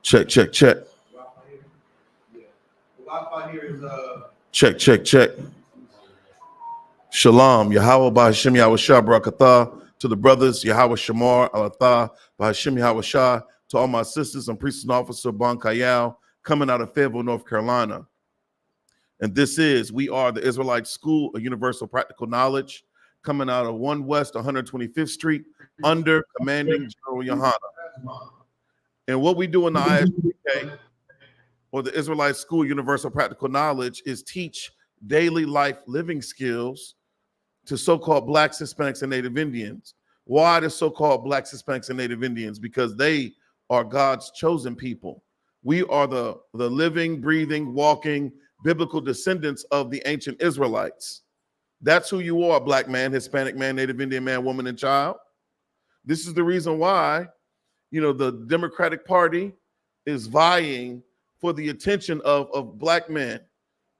Check, check, check. Check, check, check. Shalom, Yahweh B'Hashem Yahweh Shah Barakatah, to the brothers, Yahweh Shamar, Alatah, B'Hashem Yahweh Shah, to all my sisters and priests and officers of Bon Kayal, coming out of Fayetteville, North Carolina. And we are the Israelite School of Universal Practical Knowledge, coming out of 1 West 125th Street, under Commanding General Yohana. And what we do in the ISPK, or the Israelite School of Universal Practical Knowledge, is teach daily life living skills to so-called Blacks, Hispanics, and Native Indians. Why the so-called Blacks, Hispanics, and Native Indians? Because they are God's chosen people. We are the living, breathing, walking, biblical descendants of the ancient Israelites. That's who you are, Black man, Hispanic man, Native Indian man, woman, and child. This is the reason why, the Democratic Party is vying for the attention of Black men,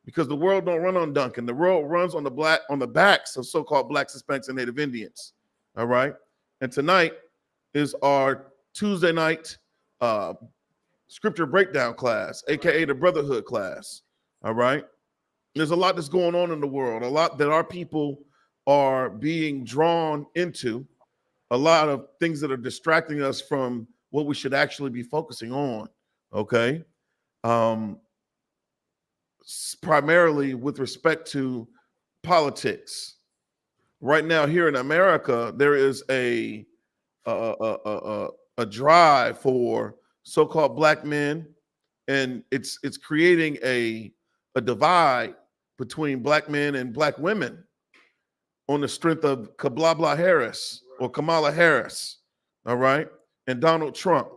because the world don't run on Duncan. The world runs on the backs of so-called Blacks, Hispanics, and Native Indians. All right. And tonight is our Tuesday night scripture breakdown class, aka the Brotherhood class. All right. There's a lot that's going on in the world, a lot that our people are being drawn into, a lot of things that are distracting us from what we should actually be focusing on. Okay. Primarily with respect to politics. Right now here in America, there is a drive for so-called Black men, and it's creating a divide between Black men and Black women on the strength of Kamala Harris, all right, and Donald Trump.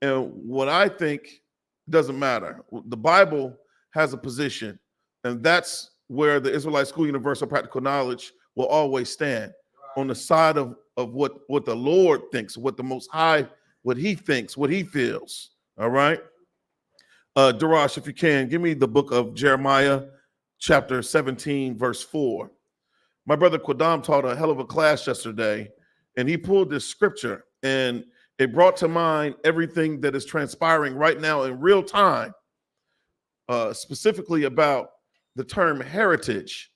And what I think doesn't matter. The Bible has a position, and that's where the Israelite School Universal Practical Knowledge will always stand, on the side of what the Lord thinks, what the Most High, what he thinks, what he feels. All right. Darash, if you can, give me the book of Jeremiah, chapter 17, verse 4. My brother Quadam taught a hell of a class yesterday, and he pulled this scripture, and it brought to mind everything that is transpiring right now in real time, specifically about the term heritage.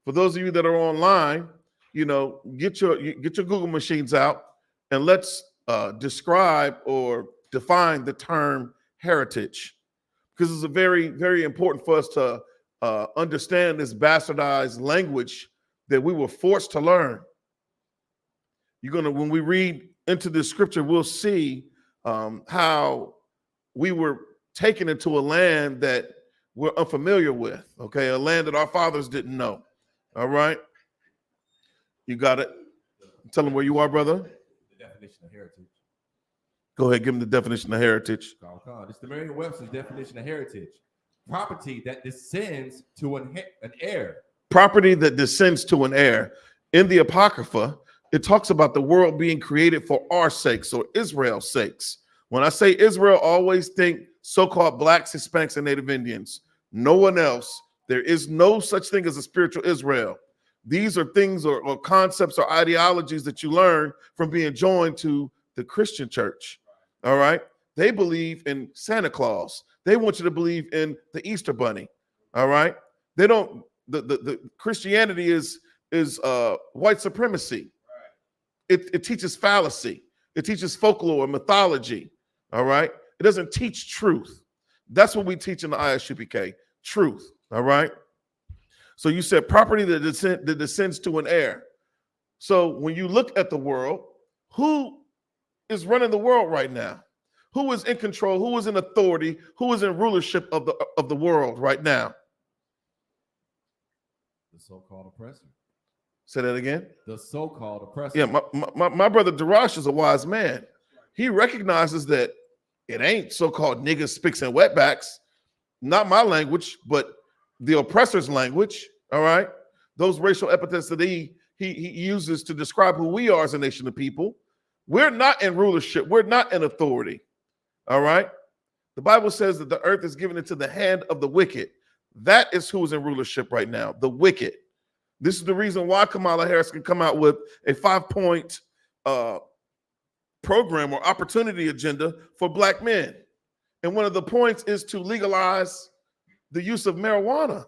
For those of you that are online, get your Google machines out, and let's describe or define the term heritage, because it's a very, very important for us to understand this bastardized language that we were forced to learn. When we read into this scripture, we'll see how we were taken into a land that we're unfamiliar with, okay? A land that our fathers didn't know, all right? You got it? Tell them where you are, brother. The definition of heritage. Go ahead, give them the definition of heritage. It's the Merriam-Webster's definition of heritage. Property that descends to an heir. Property that descends to an heir. In the Apocrypha, it talks about the world being created for our sakes, or Israel's sakes. When I say Israel, always think so-called Blacks, Hispanics, and Native Indians. No one else. There is no such thing as a spiritual Israel. These are things or concepts or ideologies that you learn from being joined to the Christian church. All right. They believe in Santa Claus. They want you to believe in the Easter Bunny. All right. They don't. The Christianity is white supremacy. It teaches fallacy. It teaches folklore, mythology. All right. It doesn't teach truth. That's what we teach in the ISUPK. Truth. All right. So you said property that descends to an heir. So when you look at the world, who is running the world right now? Who is in control? Who is in authority? Who is in rulership of the world right now? The so-called oppressor. Say that again. The so-called oppressor. Yeah, my brother Darash is a wise man. He recognizes that it ain't so-called niggas, spicks, and wetbacks. Not my language, but the oppressor's language. All right. Those racial epithets that he uses to describe who we are as a nation of people. We're not in rulership. We're not in authority. All right. The Bible says that the earth is given into the hand of the wicked. That is who is in rulership right now, the wicked. This is the reason why Kamala Harris can come out with a 5-point program or opportunity agenda for black men. And one of the points is to legalize the use of marijuana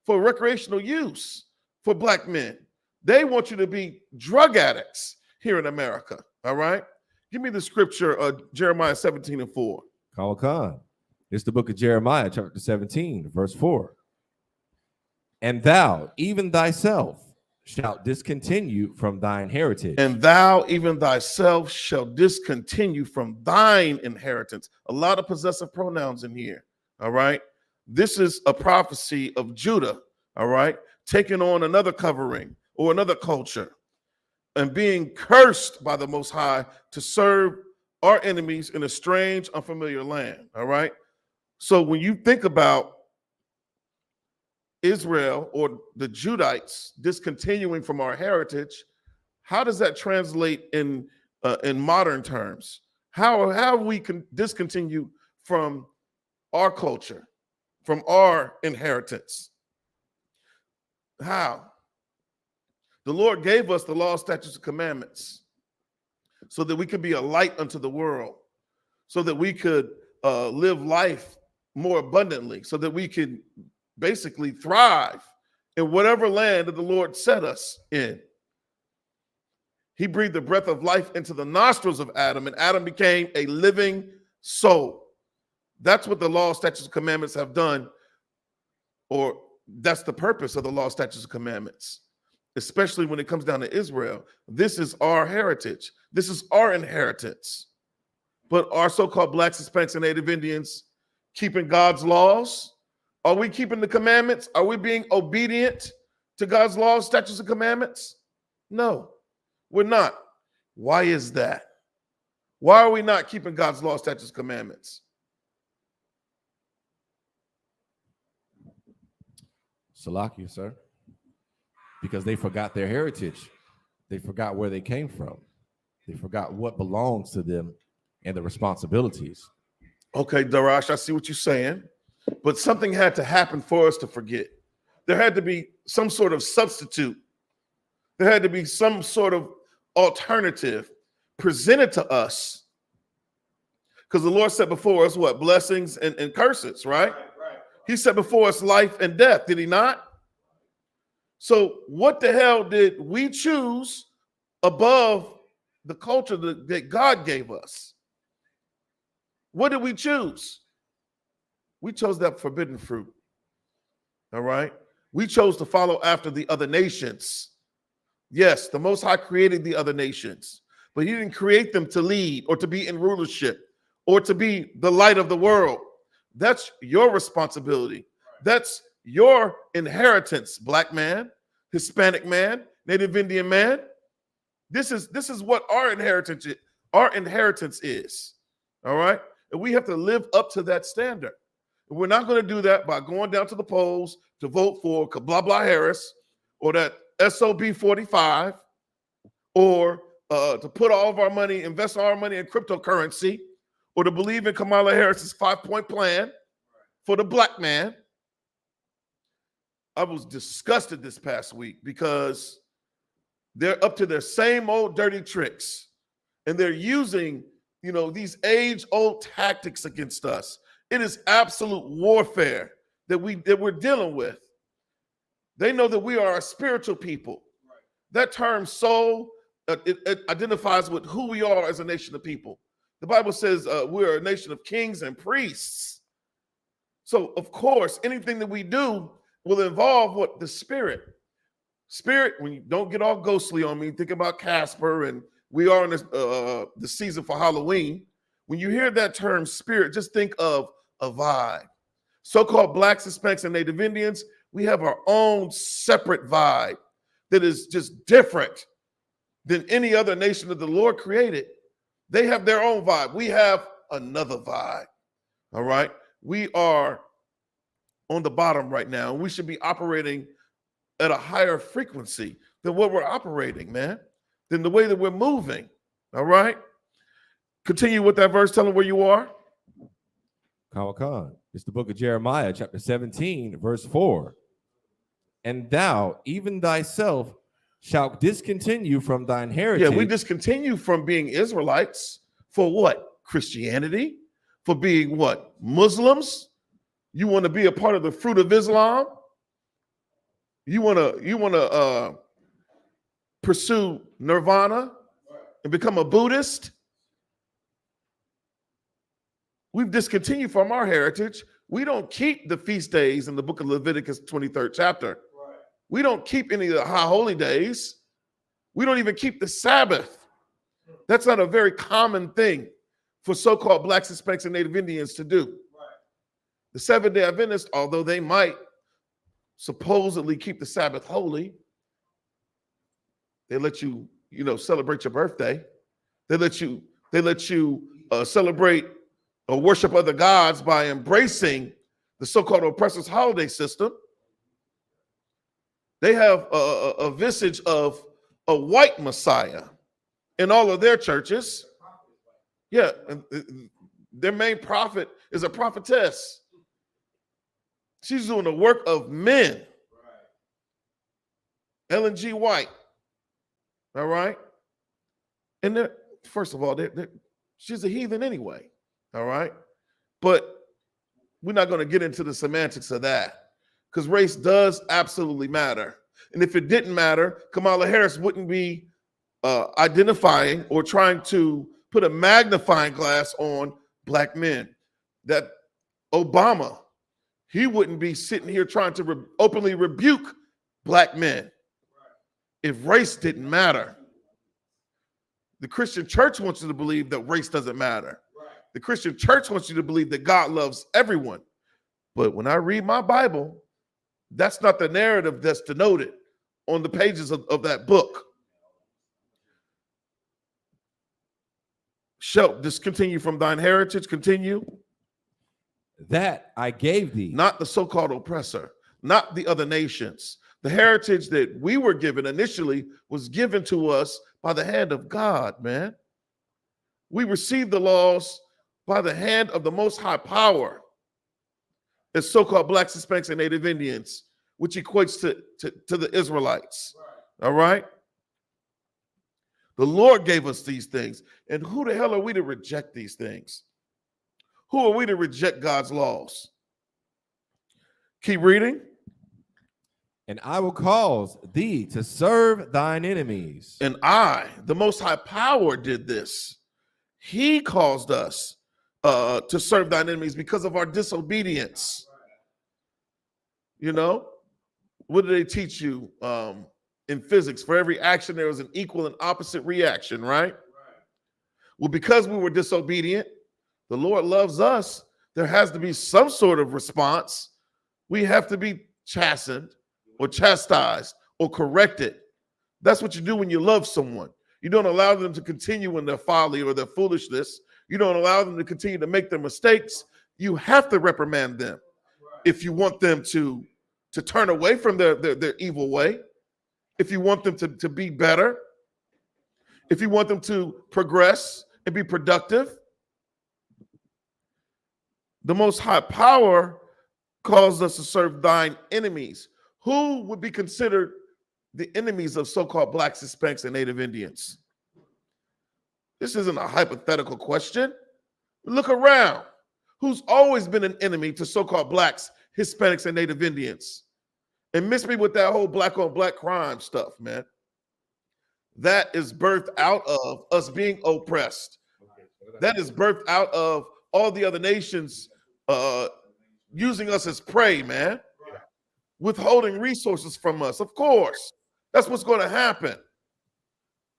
for recreational use for black men. They want you to be drug addicts here in America. All right. Give me the scripture, Jeremiah 17:4. Khan. It's the book of Jeremiah, chapter 17, verse 4. And thou, even thyself, shalt discontinue from thine heritage. And thou, even thyself, shalt discontinue from thine inheritance. A lot of possessive pronouns in here. All right. This is a prophecy of Judah. All right. Taking on another covering or another culture and being cursed by the Most High to serve our enemies in a strange, unfamiliar land. All right. So when you think about Israel or the Judites discontinuing from our heritage, how does that translate in modern terms? How have we discontinue from our culture, from our inheritance? How? The Lord gave us the law, statutes, and commandments so that we could be a light unto the world, so that we could live life more abundantly, so that we could basically thrive in whatever land that the Lord set us in. He breathed the breath of life into the nostrils of Adam, and Adam became a living soul. That's what the law, statutes, and commandments have done, or that's the purpose of the law, statutes, and commandments, especially when it comes down to Israel. This is our heritage. This is our inheritance. But our so-called Blacks, Hispanics, and Native Indians keeping God's laws? Are we keeping the commandments? Are we being obedient to God's laws, statutes, and commandments? No, we're not. Why is that? Why are we not keeping God's laws, statutes, and commandments? Salakia, sir. Because they forgot their heritage. They forgot where they came from. They forgot what belongs to them and the responsibilities. Okay, Darash, I see what you're saying. But something had to happen for us to forget. There had to be some sort of substitute. There had to be some sort of alternative presented to us. Because the Lord set before us what? Blessings and curses, right? Right. He set before us life and death, did he not? So what the hell did we choose above the culture that God gave us? What did we choose? We chose that forbidden fruit. All right. We chose to follow after the other nations. Yes, the Most High created the other nations, but he didn't create them to lead or to be in rulership or to be the light of the world. That's your responsibility. That's your inheritance, black man, Hispanic man, Native Indian man. This is what our inheritance is. All right. And we have to live up to that standard. We're not going to do that by going down to the polls to vote for blah, blah Harris or that SOB 45 or to put all of our money, invest all our money in cryptocurrency or to believe in Kamala Harris's 5-point plan for the black man. I was disgusted this past week because they're up to their same old dirty tricks and they're using, these age-old tactics against us. It is absolute warfare that we're dealing with. They know that we are a spiritual people. Right. That term soul, it identifies with who we are as a nation of people. The Bible says we're a nation of kings and priests. So, of course, anything that we do will involve what? The spirit. Spirit, when you don't get all ghostly on me, think about Casper, and we are in the season for Halloween. When you hear that term spirit, just think of a vibe. So-called Blacks, Hispanics, and Native Indians, we have our own separate vibe that is just different than any other nation that the Lord created. They have their own vibe. We have another vibe. All right. We are on the bottom right now. We should be operating at a higher frequency than what we're operating, man, than the way that we're moving. All right. Continue with that verse. Tell them where you are. Khan. It's the book of Jeremiah, chapter 17, verse 4. And thou, even thyself, shalt discontinue from thine Yeah, heritage. we discontinue from being Israelites for what? Christianity? For being what? Muslims? You want to be a part of the fruit of Islam? You want to pursue nirvana and become a Buddhist? We've discontinued from our heritage. We don't keep the feast days in the book of Leviticus 23rd chapter. We don't keep any of the high holy days. We don't even keep the Sabbath. That's not a very common thing for so-called Blacks, Hispanics, and Native Indians to do. The Seventh-day Adventists, although they might supposedly keep the Sabbath holy, they let you, celebrate your birthday. They let you celebrate or worship other gods by embracing the so-called oppressors' holiday system. They have a visage of a white Messiah in all of their churches. Yeah, their main prophet is a prophetess. She's doing the work of men. Ellen G. White. All right? And first of all, she's a heathen anyway. All right? But we're not going to get into the semantics of that because race does absolutely matter. And if it didn't matter, Kamala Harris wouldn't be identifying or trying to put a magnifying glass on black men. That Obama, he wouldn't be sitting here trying to openly rebuke black men if race didn't matter. The Christian church wants you to believe that race doesn't matter. The Christian church wants you to believe that God loves everyone. But when I read my Bible, that's not the narrative that's denoted on the pages of that book. Shalt discontinue from thine heritage, continue. That I gave thee. Not the so-called oppressor, not the other nations. The heritage that we were given initially was given to us by the hand of God, man. We received the laws by the hand of the Most High Power as so-called Blacks, Hispanics, and Native Indians, which equates to the Israelites. All right? The Lord gave us these things. And who the hell are we to reject these things? Who are we to reject God's laws? Keep reading. And I will cause thee to serve thine enemies. And I, the Most High Power, did this. He caused us to serve thine enemies because of our disobedience. You know, what do they teach you in physics? For every action, there was an equal and opposite reaction, right? Well, because we were disobedient, the Lord loves us. There has to be some sort of response. We have to be chastened or chastised or corrected. That's what you do when you love someone. You don't allow them to continue in their folly or their foolishness. You don't allow them to continue to make their mistakes. You have to reprimand them if you want them to turn away from their evil way, if you want them to be better, if you want them to progress and be productive. The Most High Power calls us to serve thine enemies. Who would be considered the enemies of so-called Blacks, Hispanics, and Native Indians? This isn't a hypothetical question. Look around. Who's always been an enemy to so-called Blacks, Hispanics, and Native Indians? And miss me with that whole black on black crime stuff, man. That is birthed out of us being oppressed. That is birthed out of all the other nations using us as prey, man. Withholding resources from us. Of course, that's what's going to happen.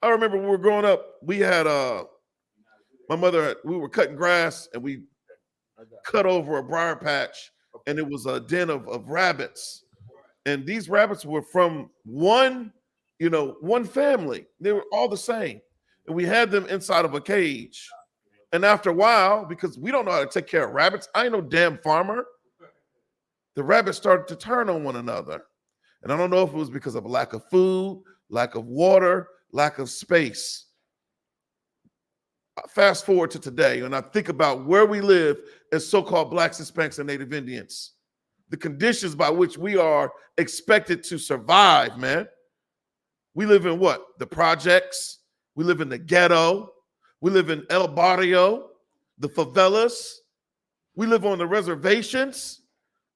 I remember when we were growing up, we had my mother, we were cutting grass and we cut over a briar patch and it was a den of rabbits. And these rabbits were from one family. They were all the same. And we had them inside of a cage. And after a while, because we don't know how to take care of rabbits, I ain't no damn farmer. The rabbits started to turn on one another. And I don't know if it was because of a lack of food, lack of water, lack of space. Fast forward to today, and I think about where we live as so-called Blacks, Hispanics, and Native Indians. The conditions by which we are expected to survive, man. We live in what? The projects. We live in the ghetto. We live in El Barrio, the favelas. We live on the reservations.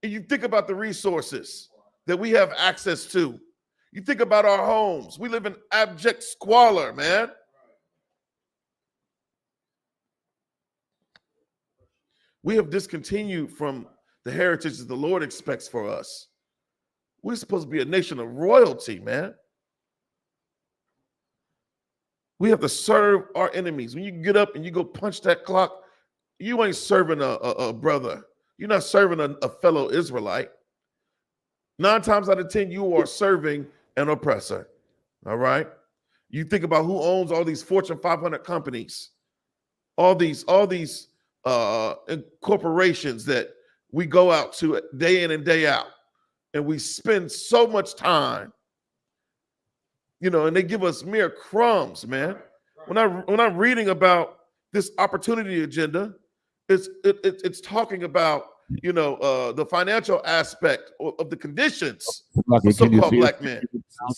And you think about the resources that we have access to. You think about our homes. We live in abject squalor, man. We have discontinued from the heritage that the Lord expects for us. We're supposed to be a nation of royalty, man. We have to serve our enemies. When you get up and you go punch that clock, you ain't serving a brother. You're not serving a fellow Israelite. 9 times out of 10, you are serving an oppressor. All right. You think about who owns all these Fortune 500 companies, all these corporations that we go out to day in and day out, and we spend so much time, and they give us mere crumbs, man. When I'm reading about this opportunity agenda, it's talking about the financial aspect of the conditions of so-called black men.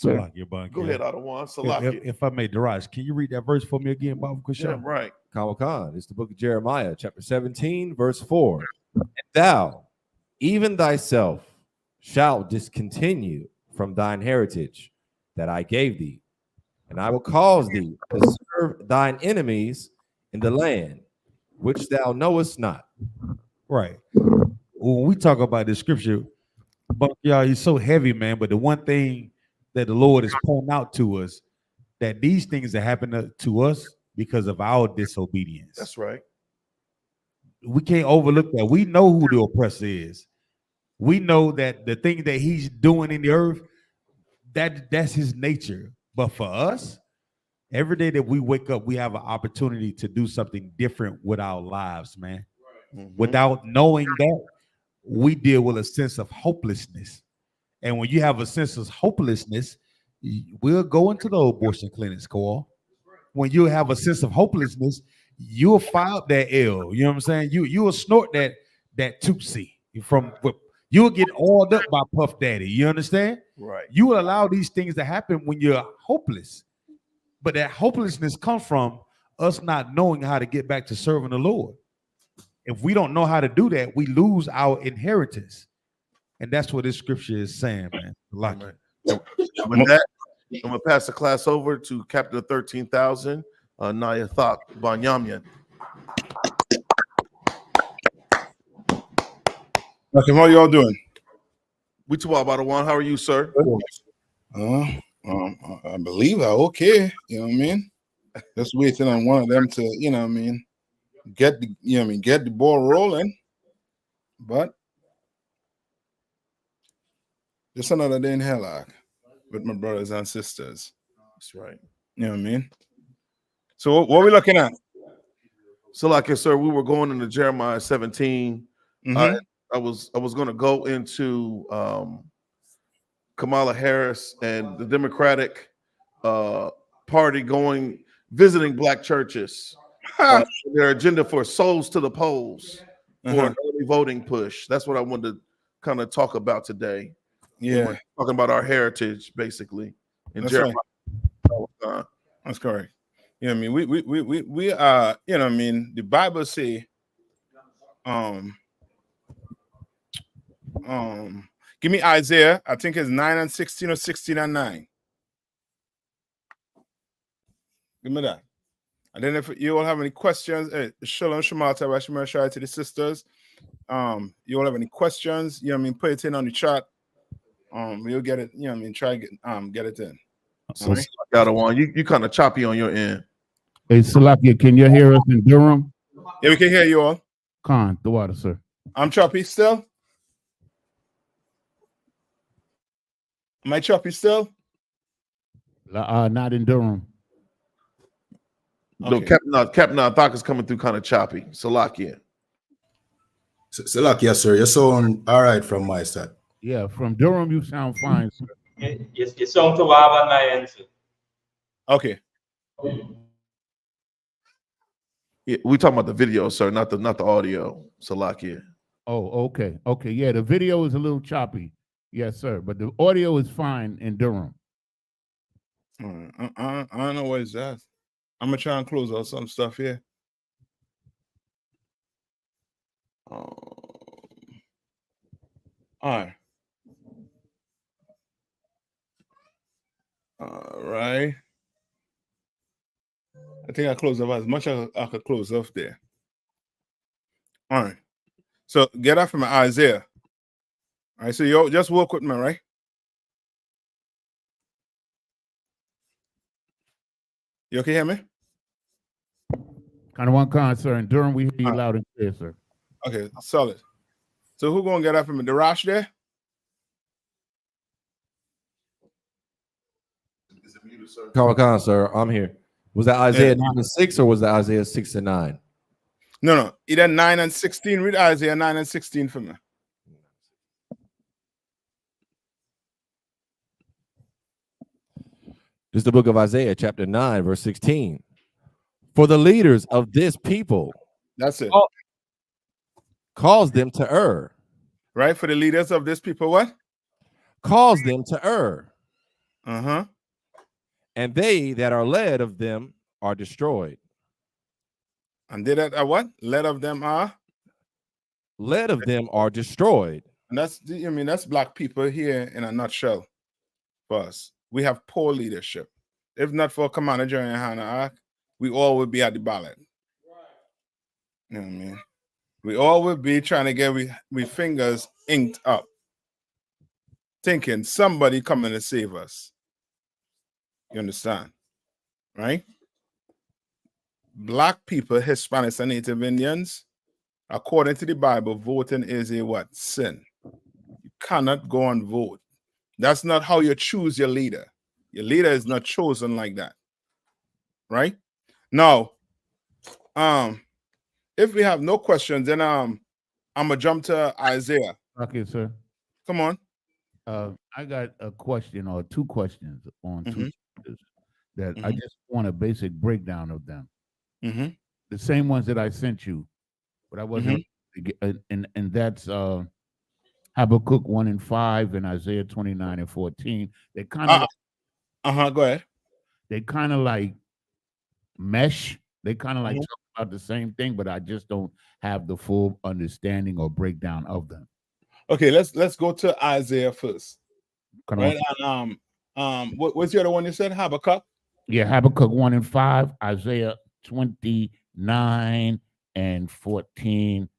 Go ahead, Adawan. If I may, Daraj, can you read that verse for me again, Bob? Yeah, right. Khan, it's the book of Jeremiah, chapter 17, verse 4. And thou, even thyself, shalt discontinue from thine heritage that I gave thee, and I will cause thee to serve thine enemies in the land which thou knowest not. Right. When we talk about this scripture, but y'all, it's so heavy, man. But the one thing that the Lord is pointing out to us, that these things are happening to us because of our disobedience. That's right. We can't overlook that. We know who the oppressor is. We know that the thing that he's doing in the earth, that's his nature. But for us, every day that we wake up, we have an opportunity to do something different with our lives, man. Mm-hmm. Without knowing that, we deal with a sense of hopelessness. And when you have a sense of hopelessness, we'll go into the abortion clinics, Cole. When you have a sense of hopelessness, you'll file that L. You know what I'm saying? You will snort that Tootsie you'll get oiled up by Puff Daddy. You understand? Right. You will allow these things to happen when you're hopeless. But that hopelessness comes from us not knowing how to get back to serving the Lord. If we don't know how to do that, we lose our inheritance. And that's what this scripture is saying, man. Like With that, I'm going to pass the class over to Captain of 13,000, Nayathak Banyamyan. Okay, how y'all doing? We too about one. How are you, sir? I believe I'm okay. You know what I mean? Just waiting on one of them to, get the ball rolling. But just another day in hell with my brothers and sisters. That's right. You know what I mean? So what are we looking at? So, like I said, we were going into Jeremiah 17. Mm-hmm. I was going to go into Kamala Harris and the Democratic Party visiting black churches. Their agenda for souls to the polls for an early voting push. That's what I wanted to kind of talk about today. Yeah, we're talking about our heritage, basically. In Jeremiah. Right. That's correct. You know what I mean? We are, you know what I mean? The Bible say, give me Isaiah, I think it's 9:16 or 16:9. Give me that. And then if you all have any questions, Shalom Shemata, Rashimar Shai to the sisters. You all have any questions, you know what I mean? Put it in on the chat. We'll get it, you know what I mean? Try get it in. So right. Got one. You kind of choppy on your end. Hey, Salakia, can you hear us in Durham? Yeah, we can hear you all. Khan, the water, sir. I'm choppy still. Am I choppy still? Not in Durham. No, okay. Captain Athak is coming through kind of choppy. Salakia. Salakia, sir. You sound all right from my side. Yeah, from Durham, you sound fine, sir. Yes, you sound to on my end, sir. Okay. Yeah, we talking about the video, sir, not the audio. Salakia. Oh, okay. Okay, yeah, the video is a little choppy. Yes, sir. But the audio is fine in Durham. I don't know what is that. I'm gonna try and close out some stuff here. All right. All right. I think I closed off as much as I could close off there. All right. So get up from Isaiah. All right. So you just work with me, right? You okay hear me? Kind of one con, sir. In Durham, we hear you loud and clear, sir. Okay, solid. So who gonna get up from the Rash there? Khan, sir, I'm here. Was that Isaiah 9 and 6 or was that Isaiah 6 and 9? No. Either 9 and 16. Read Isaiah 9 and 16 for me. This is the book of Isaiah, chapter 9, verse 16. For the leaders of this people, That's it. cause them to err. Right? For the leaders of this people, what? Cause them to err. Uh-huh. And they that are led of them are destroyed. And they that are what? Led of them are? Led of them are destroyed. And that's black people here in a nutshell for us. We have poor leadership. If not for Commander Jerry and Hannah Ark, we all would be at the ballot. You know what I mean? We all would be trying to get we fingers inked up, thinking somebody coming to save us. You understand? Right? Black people, Hispanics, and Native Indians, according to the Bible, voting is a what? Sin. You cannot go and vote. That's not how you choose your leader. Your leader is not chosen like that. Right? Now, if we have no questions, then I'm gonna jump to Isaiah. Okay, sir. Come on. I got a question or two questions on two chapters that I Mhm. just want a basic breakdown of them. Mm-hmm. The same ones that I sent you, but I wasn't. And that's Habakkuk 1 and 5 and Isaiah 29 and 14. They kind of Go ahead. they kind of like mesh. They kind of like talk about the same thing, but I just don't have the full understanding or breakdown of them. Okay, let's go to Isaiah first. Kind Right? of, And what's the other one you said? Habakkuk? yeah, Habakkuk 1 and 5, Isaiah 29 and 14.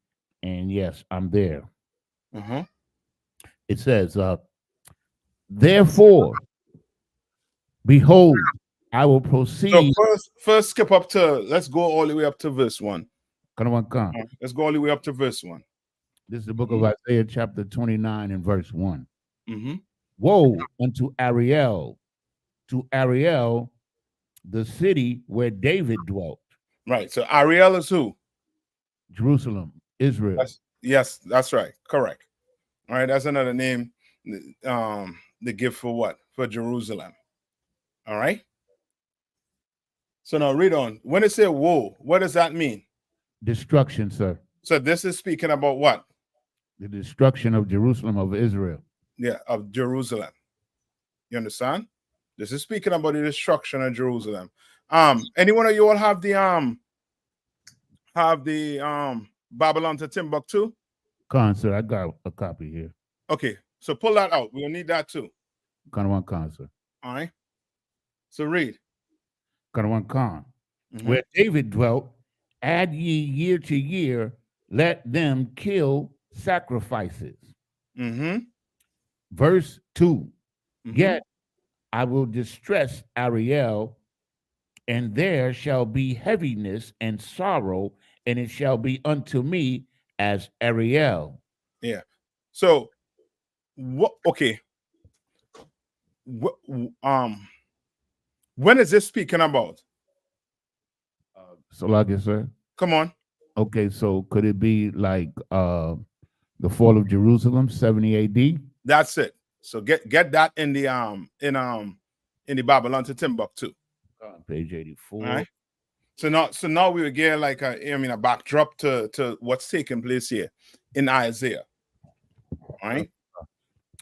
And yes, I'm there. It says, therefore, behold, I will proceed. So first skip up to, let's go all the way up to verse 1. Let's go all the way up to verse 1. This is the book of Isaiah, chapter 29 and verse 1. Mm-hmm. Woe unto Ariel, the city where David dwelt. Right. So Ariel is who? Jerusalem, Israel. Yes, that's right. Correct. All right. That's another name they give for what? For Jerusalem. All right. So now read on. When it say woe, what does that mean? Destruction, sir. So this is speaking about what? The destruction of Jerusalem, of Israel. Yeah, of Jerusalem. You understand? This is speaking about the destruction of Jerusalem. Anyone of you all have the Babylon to Timbuktu? Sir, I got a copy here. Okay, so pull that out. We'll need that too. Sir. All right. So read. Where David dwelt, add ye year to year, let them kill sacrifices. Verse 2. Yet I will distress Ariel, and there shall be heaviness and sorrow, and it shall be unto me as Ariel. Yeah. So what? Okay. When is this speaking about? So like I said, come on. Okay, so could it be like the fall of Jerusalem, 70 AD? That's it. So get that in the Babylon to Timbuktu. Page 84. All right. So now we will get like a backdrop to what's taking place here in Isaiah. All right.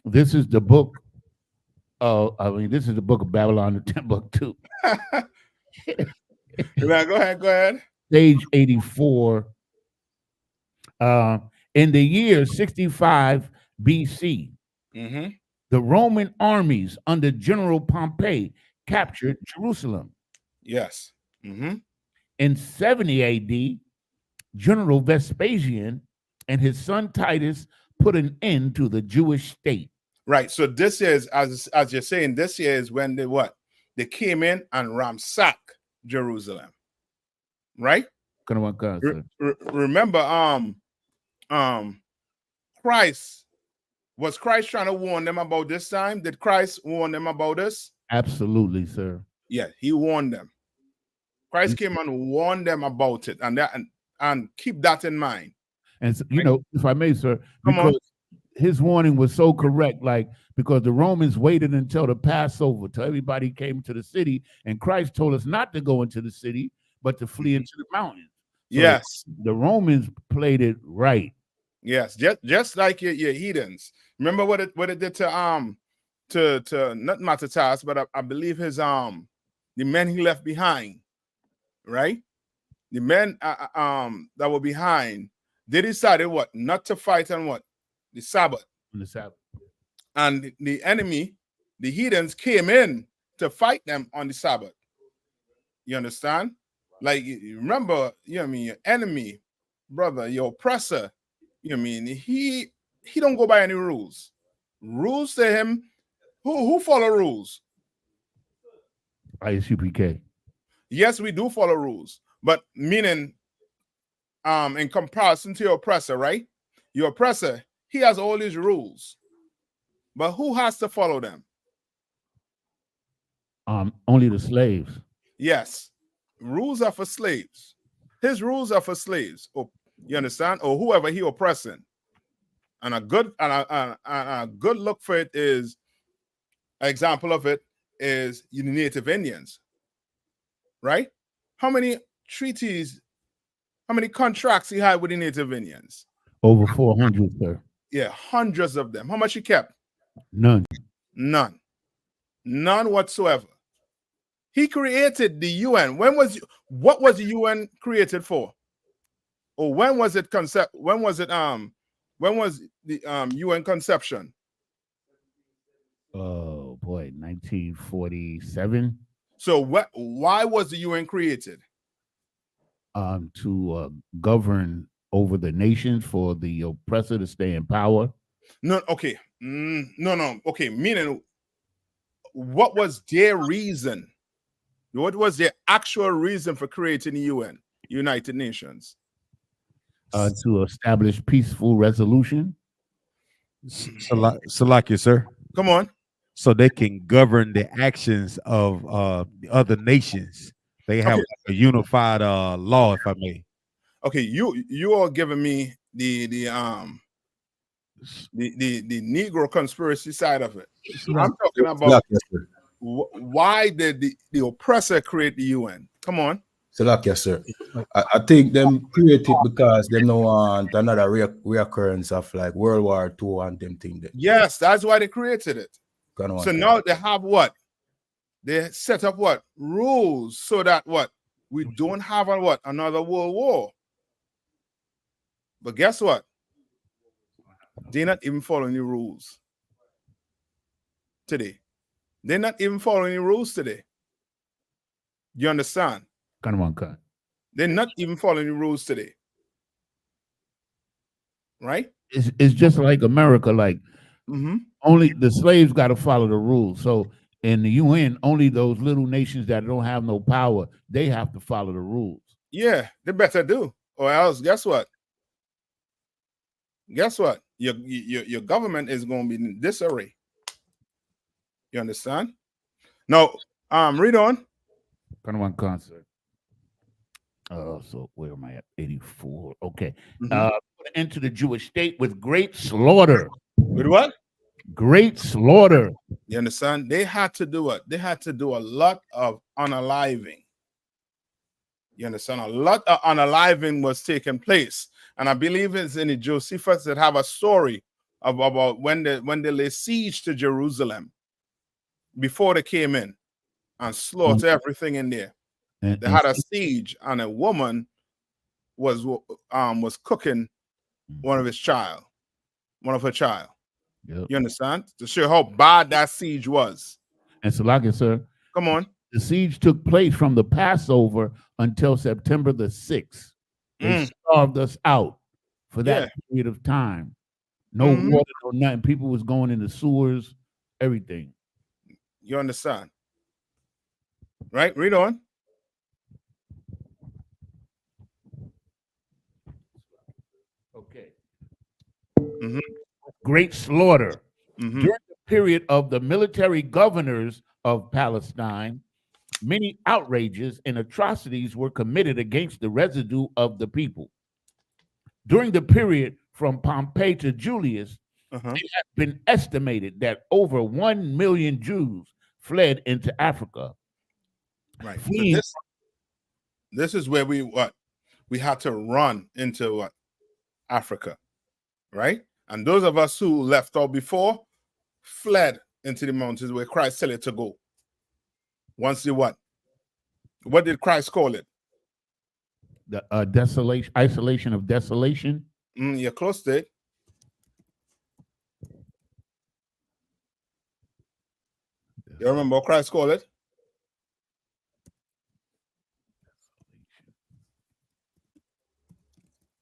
This is the book Oh, I mean, this is the book of Babylon, the 10th book too. Now, go ahead. Page 84. In the year 65 BC, Mm-hmm. the Roman armies under General Pompey captured Jerusalem. Yes. Mm-hmm. In 70 AD, General Vespasian and his son Titus put an end to the Jewish state. Right. So this is, as you're saying, this year is when they what? They came in and ransacked Jerusalem. Right? Remember, Christ, was Christ trying to warn them about this time? Did Christ warn them about this? Absolutely, sir. Yeah, he warned them. Christ came and warned them about it, and keep that in mind. And you know, if I may, sir, because his warning was so correct, like because the Romans waited until the Passover, till everybody came to the city, and Christ told us not to go into the city, but to flee into the mountains. So yes, the Romans played it right. Yes, just like your heathens. Remember what it did to not Mattathias, but I believe his the men he left behind, right? The men that were behind, they decided what? Not to fight on what? The Sabbath. On the Sabbath. And the enemy, the heathens, came in to fight them on the Sabbath. You understand? Like, you remember, you know what I mean, your enemy, brother, your oppressor, you know what I mean, he don't go by any rules. Rules to him, who follow rules? ISUPK. Yes, we do follow rules, but meaning in comparison to your oppressor, right? Your oppressor, he has all these rules, but who has to follow them? Only the slaves. Yes, rules are for slaves. His rules are for slaves, or you understand, or whoever he oppressing. And a good look for it is, an example of it is the Native Indians, right? How many treaties, how many contracts he had with the Native Indians? Over 400, sir. Yeah, hundreds of them. How much he kept? None. None whatsoever. He created the UN. What was the UN created for? Or when was it when was the UN conception? Oh boy, 1947. So why was the UN created? To govern over the nations, for the oppressor to stay in power. No, okay. No. Okay, meaning what was their reason? What was their actual reason for creating the UN, United Nations? To establish peaceful resolution. Salakia, sir. Come on. So they can govern the actions of the other nations. They have a unified law, if I may. Okay, you are giving me the Negro conspiracy side of it. I'm talking about why did the oppressor create the UN? Come on. Salakia, sir. I think them create it because they don't want another reoccurrence of like World War II and them thing. Yes, that's why they created it. So now they have what? They set up what? Rules so that what? We don't have another world war. But guess what? They're not even following the rules today. They're not even following the rules today. You understand? They're not even following the rules today. Right? It's just like America, like only the slaves got to follow the rules. So in the UN, only those little nations that don't have no power, they have to follow the rules. Yeah, they better do. Or else, guess what? Guess what? Your government is going to be in disarray. You understand? Now, read on. Concert. So where am I at? 84. Okay. Enter the Jewish state with great slaughter. With what? Great slaughter. You understand? They had to do what? They had to do a lot of unaliving. You understand? A lot of unaliving was taking place. And I believe it's in the Josephus that have a story about when they lay siege to Jerusalem. before they came in and slaughtered everything in there. And, They had a siege, and a woman was cooking one of her child. Yep. You understand? To show how bad that siege was. And Salaki, sir, Come on. the siege took place from the Passover until September the 6th. They starved us out for that period of time. No water, no nothing. People was going in the sewers, everything. You understand? Right? Read on. Okay. Great slaughter. During the period of the military governors of Palestine, many outrages and atrocities were committed against the residue of the people. During the period from Pompey to Julius, it has been estimated that over 1 million Jews fled into Africa. Right. So this is where we had to run into Africa, right? And those of us who left out before fled into the mountains where Christ said it to go. Once the what did Christ call it? The desolation, isolation of desolation. You're close to it. You remember what Christ called it?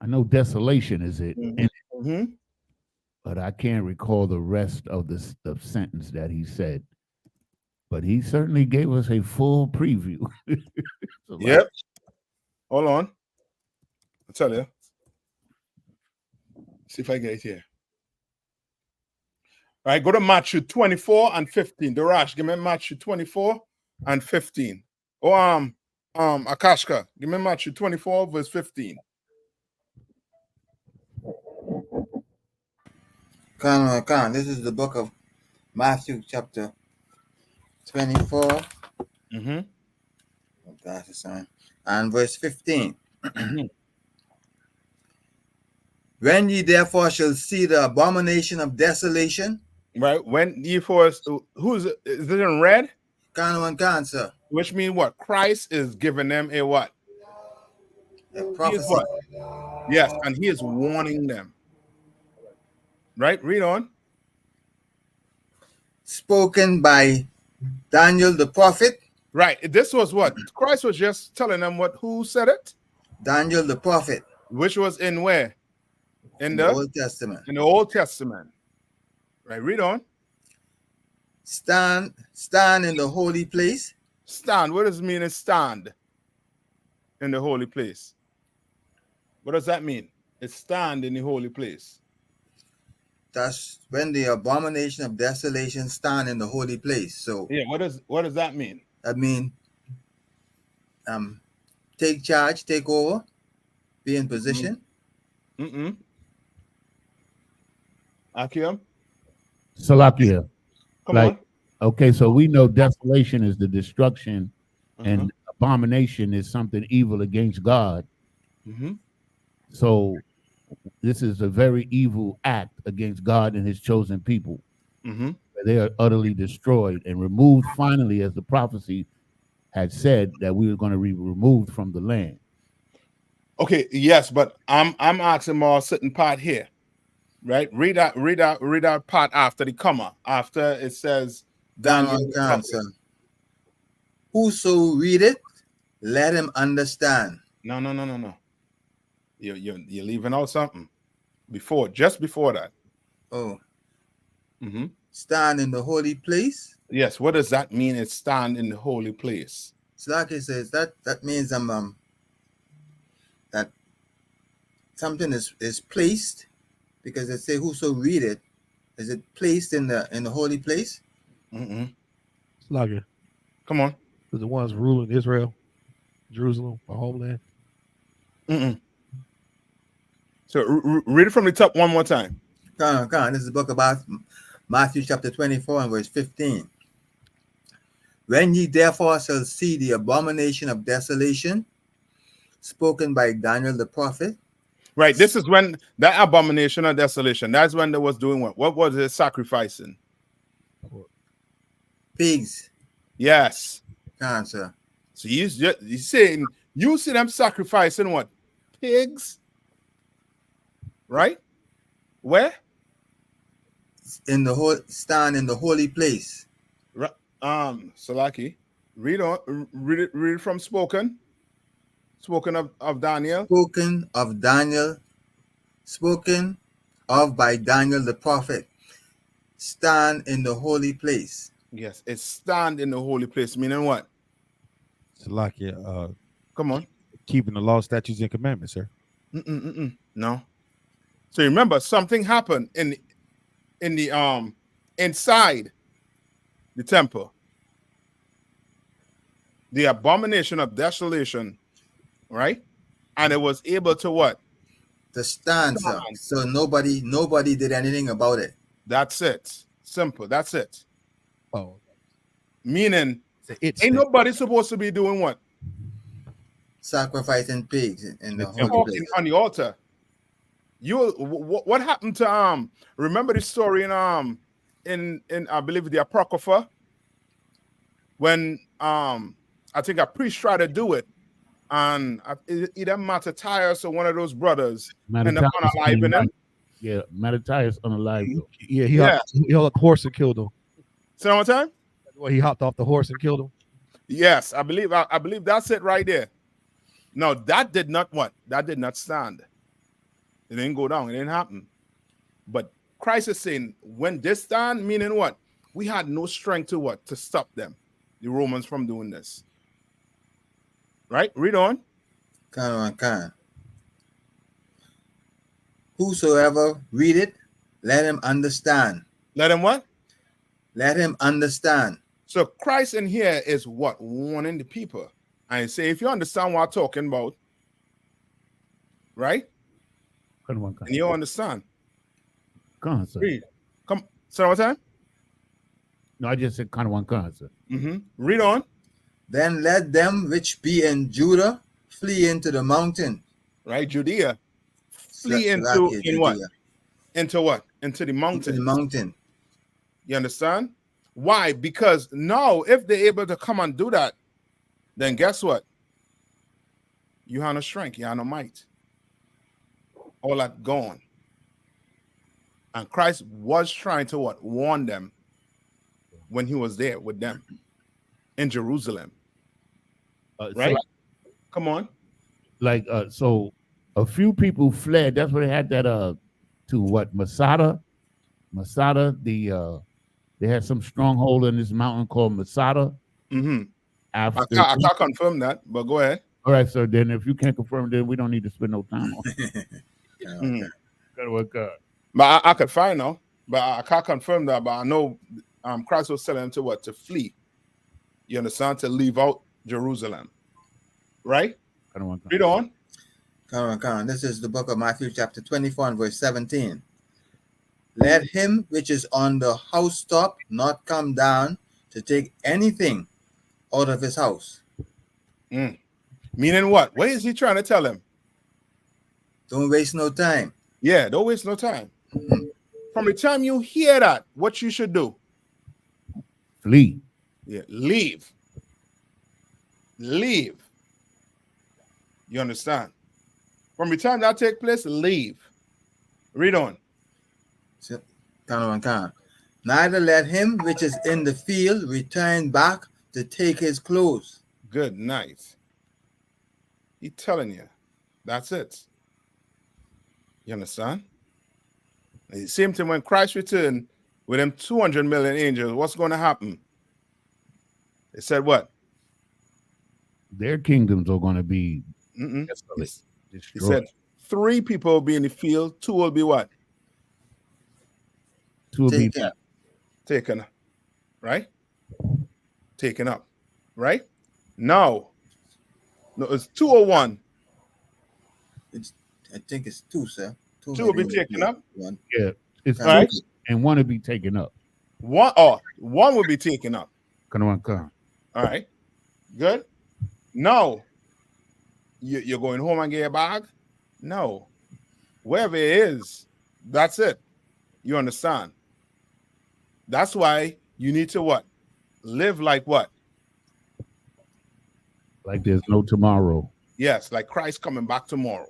I know desolation is it, but I can't recall the rest of the sentence that he said. But he certainly gave us a full preview. Yep. Hold on. I'll tell you. See if I get it here. All right, go to Matthew 24 and 15. Darash, give me Matthew 24 and 15. Oh, Akashka, give me Matthew 24, verse 15. This is the book of Matthew, chapter 24. And verse 15. When ye therefore shall see the abomination of desolation. Right. When ye first, is it in red? Sir. Which means what? Christ is giving them a what? A prophecy. Yes, and he is warning them. Right? Read on. Spoken by Daniel the prophet. Right. This was what? Christ was just telling them who said it? Daniel the prophet. Which was in where? In the Old Testament. In the Old Testament. Right. Read on. Stand in the holy place. Stand. What does it mean? Stand in the holy place. What does that mean? It's stand in the holy place. That's when the abomination of desolation stand in the holy place. So yeah, what does that mean? I mean, take charge, take over, be in position. Akim? Salakia. Come on. Okay, so we know desolation is the destruction and abomination is something evil against God. So this is a very evil act against God and his chosen people. They are utterly destroyed and removed finally, as the prophecy had said, that we were going to be removed from the land. Okay, yes, but I'm asking more certain part here. Right? Read out part after the comma. After it says whoso read it, let him understand. No. You're leaving out something. Just before that. Oh. Stand in the holy place. Yes, what does that mean? It's stand in the holy place. So like it says, that means that something is placed, because it say whoso read it, is it placed in the holy place? Slugger. Come on. The ones ruling Israel, Jerusalem, our homeland. So read it from the top one more time. Come on. This is the book about Matthew chapter 24 and verse 15. When ye therefore shall see the abomination of desolation, spoken by Daniel the prophet. Right. This is when that abomination of desolation, that's when they was doing what? What was it sacrificing? Pigs. Yes. Cancer. So he's saying you see them sacrificing what? Pigs, right? Where? In the whole stand in the holy place. Salaki, read it from spoken of Daniel. Spoken of Daniel, spoken of by Daniel the prophet. Stand in the holy place. Yes, it's stand in the holy place, meaning what? Salakia, Come on. keeping the law, statutes, and commandments, sir. No. So remember, something happened in the inside the temple. The abomination of desolation, right? And it was able to what? To stand, sir. So nobody did anything about it. That's it. Simple. That's it. Oh, Meaning, it's ain't nobody supposed to be doing what? Sacrificing pigs in the holy Talking place. on the altar. What happened to remember the story in I believe the Apocrypha when I think a priest tried to do it, and either Mattathias or one of those brothers ended up unaliving him. Yeah, Mattathias unalive. Yeah, he held up the horse and killed him. Say one more time. Well, he hopped off the horse and killed him. Yes, I believe that's it right there. No, that did not what? That did not stand. It didn't go down. It didn't happen. But Christ is saying, when this stand, meaning what? We had no strength to what? To stop them, the Romans, from doing this. Right? Read on. Can. Whosoever read it, let him understand. Let him what? Let him understand. So Christ in here is what? Warning the people. And say, if you understand what I'm talking about, right? And you understand. Come, Read. Come. Say one time. No, I just said kind of one concept. Read on. Then let them which be in Judah flee into the mountain. Right, Judea. Flee into what? Into what? Into the mountain. Into the mountain. You understand? Why? Because now, if they're able to come and do that, then guess what? You have no strength, you have no might. All that gone. And Christ was trying to what? Warn them when he was there with them in Jerusalem. Right? So Come on. So a few people fled. That's where they had that to what? Masada, they had some stronghold in this mountain called Masada. I can't confirm that, but go ahead. All right, so then if you can't confirm, then we don't need to spend no time on it. But I could find out, but I can't confirm that. But I know Christ was telling them to what? To flee. You understand? To leave out Jerusalem. Right? Read on. This is the book of Matthew chapter 24 and verse 17. Let him which is on the housetop not come down to take anything out of his house. Meaning what? What is he trying to tell him? Don't waste no time. Yeah, don't waste no time. From the time you hear that, what you should do? Flee. Yeah, leave. Leave. You understand? From the time that take place, leave. Read on. Neither let him which is in the field return back to take his clothes. Good night. He's telling you. That's it. You understand? The same thing when Christ returned with them 200 million angels, what's going to happen? They said what? Their kingdoms are going to be destroyed. He said 3 people will be in the field, 2 will be what? 2 will be taken up. Right? Taken up. Right? No, it's 2 or 1. I think it's 2, sir. 2 will be taken up. 1. Yeah, it's right. And 1 will be taken up. 1 will be taken up. All right. Good. No. You're going home and get your bag? No. Wherever it is, that's it. You understand? That's why you need to what? live like what? Like there's no tomorrow. Yes, like Christ coming back tomorrow.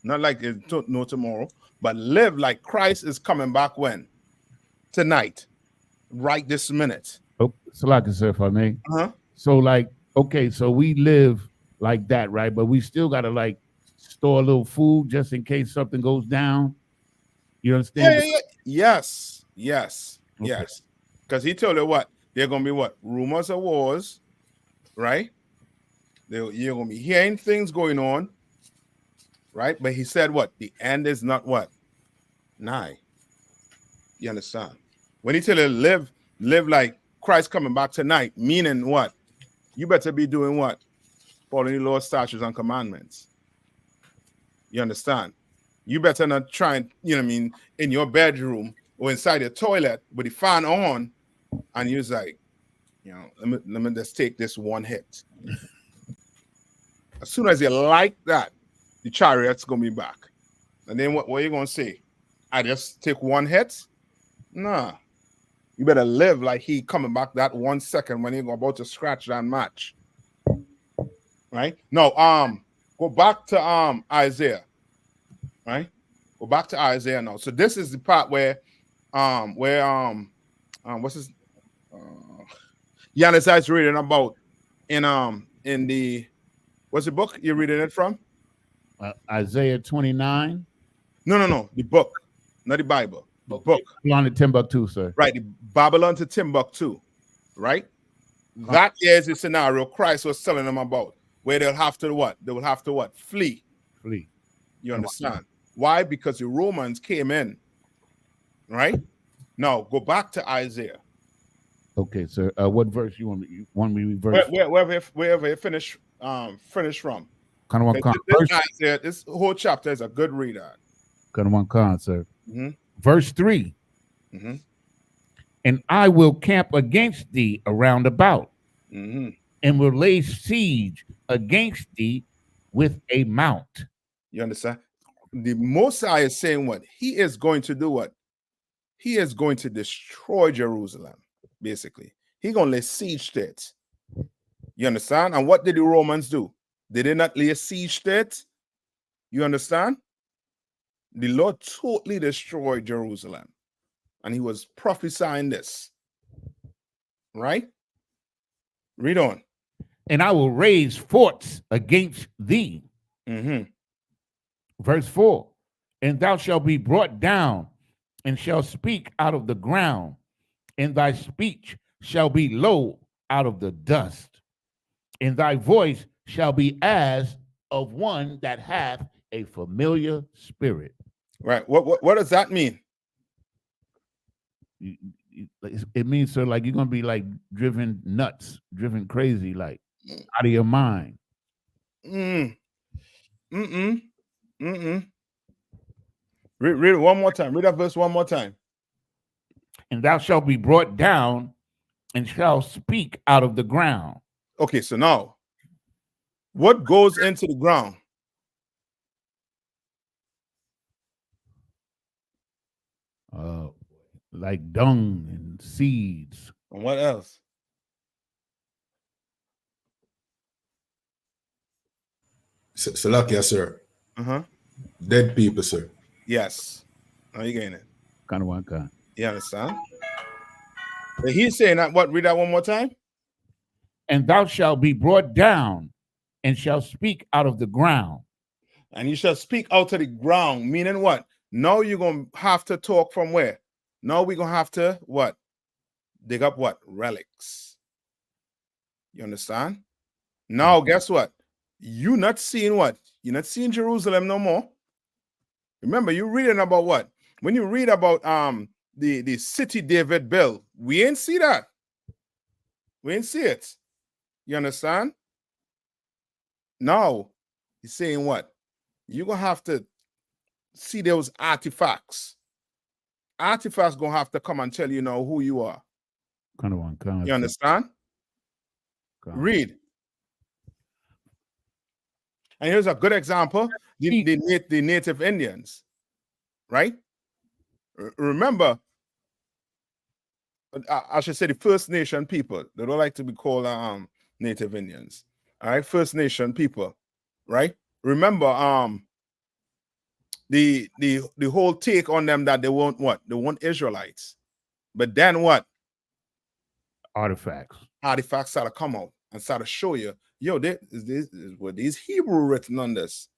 Not like there's no tomorrow, but live like Christ is coming back when? Tonight, right this minute. Oh, Salaka, sir, if I may. Uh-huh. So, like, okay, so we live like that, right? But we still got to, like, store a little food just in case something goes down. You understand? Yeah. Yes. Okay. Yes. Because he told you what? They're going to be what? Rumors of wars, right? You're going to be hearing things going on, right? But he said what? The end is not what? Nigh. You understand? When he tell you live like Christ coming back tonight, meaning what? You better be doing what? Following the Lord's statutes and commandments. You understand? You better not try and, you know what I mean, in your bedroom or inside your toilet with the fan on, and you're like, you know, let me just take this one hit. As soon as you like that, the chariot's gonna be back. And then what are you gonna say? I just take one hit? Nah. You better live like he coming back that 1 second when you're about to scratch that match. Right? No, go back to Isaiah. Right? Go back to Isaiah now. So this is the part where what's his Yanis is reading about in the what's the book you're reading it from? Isaiah 29. No, the book, not the Bible. The book. On to Timbuktu, sir. Right, the Babylon to Timbuktu, right? That is the scenario Christ was telling them about, where they'll have to what? They will have to what? Flee. You understand? Why? Because the Romans came in, right? Now go back to Isaiah. Okay, sir. What verse you want me to reverse? Wherever you finish from. This whole chapter is a good reader. Sir. Verse 3. And I will camp against thee around about, and will lay siege against thee with a mount. You understand? The Mosiah is saying what? He is going to do what? He is going to destroy Jerusalem, basically. He's going to lay siege to it. You understand? And what did the Romans do? They did not lay siege to it. You understand? The Lord totally destroyed Jerusalem. And he was prophesying this. Right? Read on. And I will raise forts against thee. Verse 4. And thou shalt be brought down, and shalt speak out of the ground, and thy speech shall be low out of the dust, and thy voice shall be as of one that hath a familiar spirit. Right. What does that mean? It means, sir, like you're gonna be like driven nuts, driven crazy, like out of your mind. Read it one more time. Read that verse one more time. And thou shalt be brought down, and shalt speak out of the ground. Okay, so now, what goes into the ground? Like dung and seeds. And what else? Salakia, sir. Dead people, sir. Yes. Now you getting it. Kind of one kind. You understand? But he's saying that what? Read that one more time. And thou shalt be brought down, and shalt speak out of the ground. And you shall speak out of the ground, meaning what? Now you're going to have to talk from where? Now we're going to have to what? Dig up what? Relics. You understand? Now, guess what? You not seeing what? You're not seeing Jerusalem no more. Remember, you're reading about what? When you read about the city David built, we ain't see that. We ain't see it. You understand? Now, he's saying what? You're going to have to see those artifacts. Artifacts going to have to come and tell you now who you are. You understand? Read. And here's a good example. The native Indians, right? Remember, I should say the First Nation people. They don't like to be called Native Indians. All right, First Nation people, right? Remember, the whole take on them that they won't what? They want Israelites. But then what? Artifacts Started to come out and start to show you, yo, these Hebrew written on this.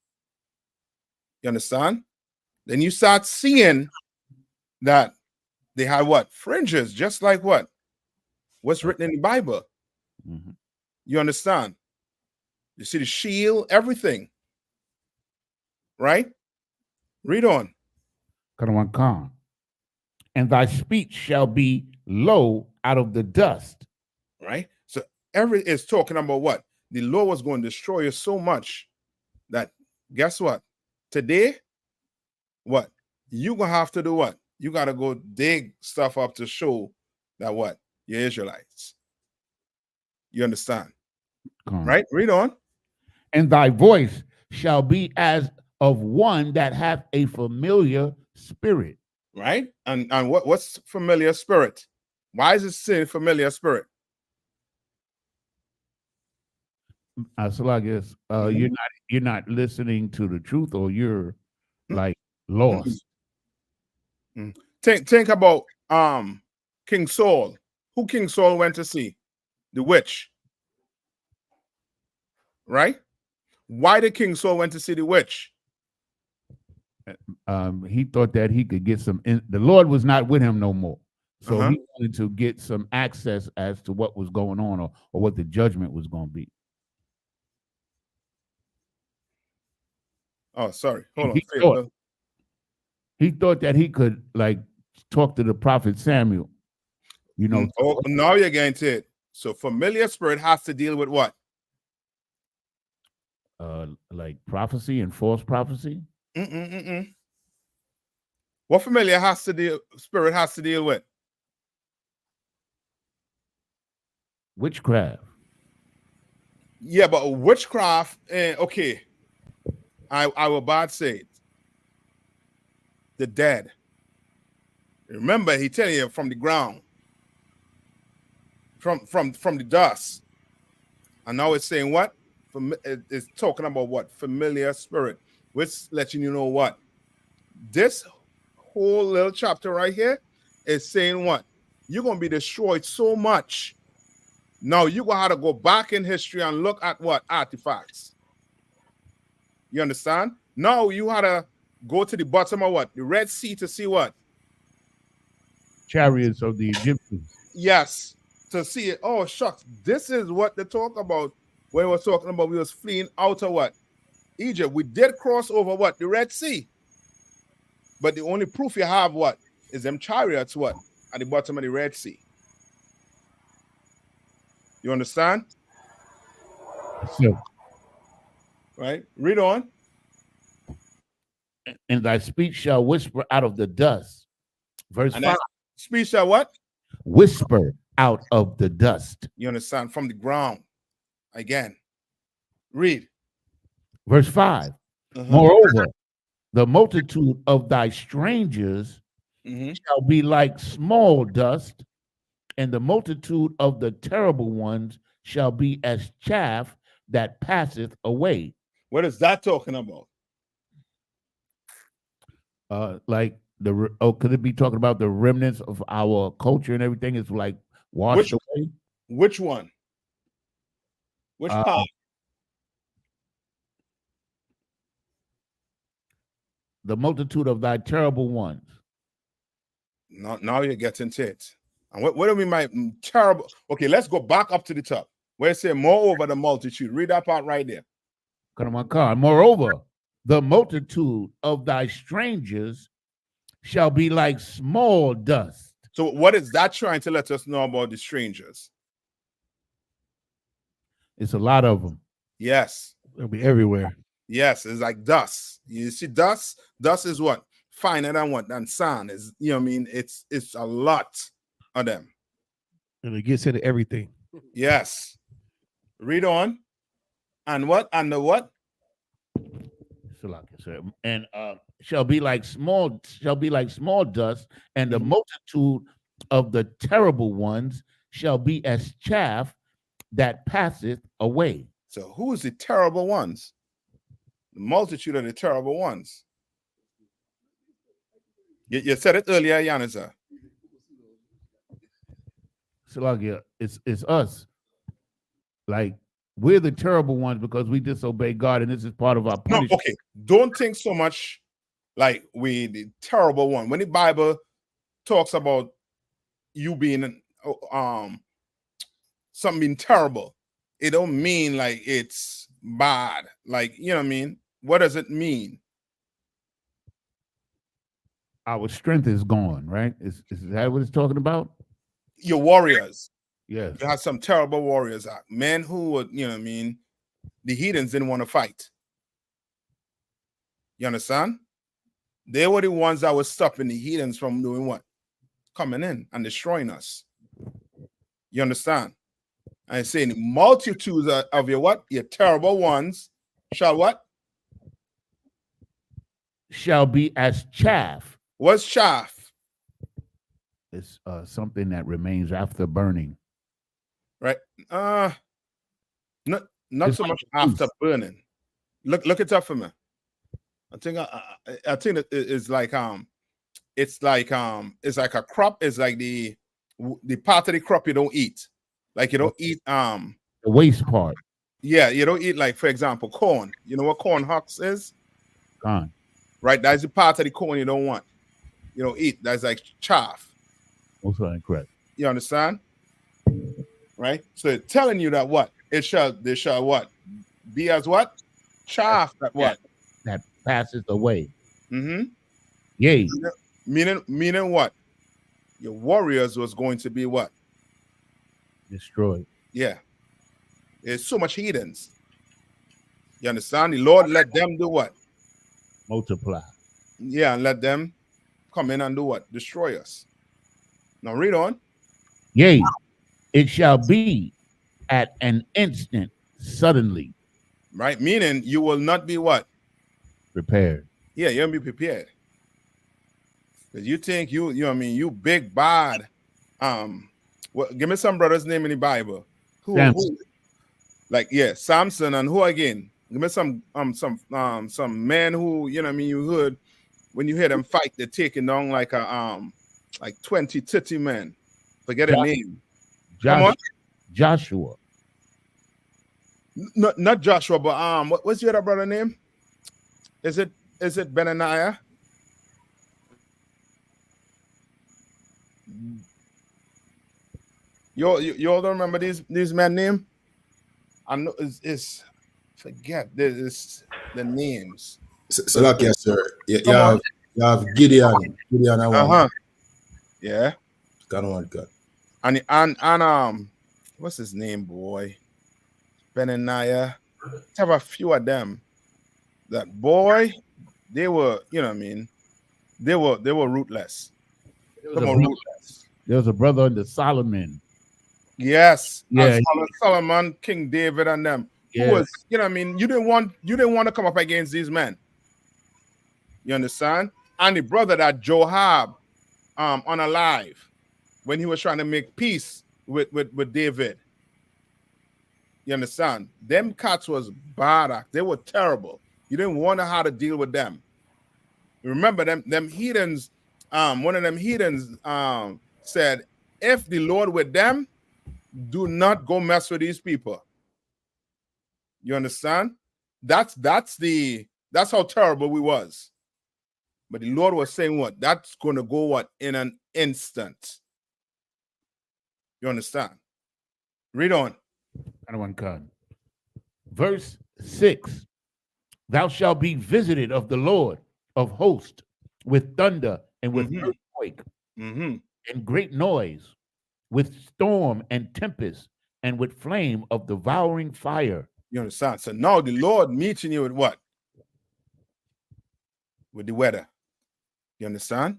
You understand? Then you start seeing that they had what? Fringes, just like what? What's written in the Bible. Mhm. You understand? You see the shield, everything. Right? Read on. Khan. And thy speech shall be low out of the dust. Right? So it's talking about what? The Lord was going to destroy you so much that guess what? Today, what? You're gonna have to do what? You gotta go dig stuff up to show that what? You're Israelites. You understand? Right? Read on. And thy voice shall be as of one that hath a familiar spirit. Right? And what's familiar spirit? Why is it saying familiar spirit? So I guess you're not listening to the truth, or you're like lost. Think about King Saul. Who King Saul went to see? The witch. Right? Why did King Saul went to see the witch? He thought that he could get some. The Lord was not with him no more, so he wanted to get some access as to what was going on, or what the judgment was going to be. Oh, sorry. Hold on. He thought that he could like talk to the prophet Samuel. You know. Oh, now you're getting to it. So familiar spirit has to deal with what? Like prophecy and false prophecy. What familiar spirit has to deal with? Witchcraft. Yeah, but witchcraft, okay. I will bad say it. The dead. Remember, he telling you from the ground. From the dust. And now it's saying what? It's talking about what? Familiar spirit. Which letting you know what? This whole little chapter right here is saying what? You're going to be destroyed so much. Now you're going to have to go back in history and look at what? Artifacts. You understand? Now you had to go to the bottom of what? The Red Sea to see what? Chariots of the Egyptians. Yes. To see it. Oh, shucks. This is what they talk about when we were talking about we was fleeing out of what? Egypt. We did cross over what? The Red Sea. But the only proof you have what? Is them chariots what? At the bottom of the Red Sea. You understand? So, right? Read on. And thy speech shall whisper out of the dust. Verse 5. Speech shall what? Whisper out of the dust. You understand? From the ground. Again. Read. Verse 5. Moreover, the multitude of thy strangers shall be like small dust, and the multitude of the terrible ones shall be as chaff that passeth away. What is that talking about? Like could it be talking about the remnants of our culture and everything is like washed away? Which one? Which part? The multitude of thy terrible ones. Now you're getting to it. And what do we mean by terrible? Okay, let's go back up to the top. Where it say moreover the multitude. Read that part right there. Moreover, the multitude of thy strangers shall be like small dust. So what is that trying to let us know about the strangers? It's a lot of them. Yes. They'll be everywhere. Yes, it's like dust. You see dust? Dust is what? Finer than what? Than sand. Is, you know what I mean? It's a lot of them. And it gets into everything. Yes. Read on. And what? And the what? And shall be like small dust, and the multitude of the terrible ones shall be as chaff that passeth away. So who is the terrible ones? The multitude of the terrible ones. You said it earlier, Yaniza. Salagia, it's us. Like, we're the terrible ones because we disobey God, and this is part of our No, punishment. okay. Don't think so much like we the terrible one. When the Bible talks about you being something being terrible, it don't mean like it's bad. Like, you know what I mean? What does it mean? Our strength is gone, right? Is that what it's talking about? Your warriors. Yes. You had some terrible warriors out. Men who would, you know what I mean? The heathens didn't want to fight. You understand? They were the ones that were stopping the heathens from doing what? Coming in and destroying us. You understand? And it's saying multitudes of your what? Your terrible ones shall what? Shall be as chaff. What's chaff? It's something that remains after burning. Right? Not It's so like much after burning. Look it up for me. I think it's like it's like a crop. It's like the part of the crop you don't eat. Like you don't eat the waste part. Yeah, you don't eat, like, for example, corn. You know what corn husks is? Gone. Right? That's the part of the corn you don't want. You don't eat. That's like chaff. Also incorrect. You understand? Right? So it's telling you that what? They shall what? Be as what? Chaff. That what? That passes away. Mm-hmm. Yea. Meaning what? Your warriors was going to be what? Destroyed. Yeah. There's so much heathens. You understand? The Lord let them do what? Multiply. Yeah, and let them come in and do what? Destroy us. Now read on. Yea, it shall be at an instant, suddenly. Right? Meaning you will not be what? Prepared. Yeah, you'll be prepared. Because you think you know what I mean, you big bad. Give me some brother's name in the Bible. Who like, yeah, Samson, and who again? Give me some man who, you know what I mean, you heard when you hear them fight, they're taking down like a like 20 titty men. Forget a name. Come on. Joshua. Not Joshua, but what's your other brother name? Is it Benaniah? You all don't remember these men name? I know it's forget this the names. So like, yes, sir. You have Gideon. Gideon, I want. Yeah. God, I want God. And what's his name, boy? Benaniah. Have a few of them. That boy, they were, you know what I mean? They were rootless. There was a brother under Solomon. Yes. Yeah. Solomon, King David, and them. Yeah. Who was, you know what I mean? You didn't want to come up against these men. You understand? And the brother that Joab unalive when he was trying to make peace with David. You understand? Them cats was bad. They were terrible. You didn't want to how to deal with them. Remember them heathens, one of them heathens said, if the Lord with them, do not go mess with these people. You understand? That's how terrible we was. But the Lord was saying what? That's going to go what? In an instant. You understand? Read on. Verse 6. Thou shalt be visited of the Lord of hosts with thunder and with earthquake and great noise, with storm and tempest and with flame of devouring fire. You understand? So now the Lord meeting you with what? With the weather. You understand?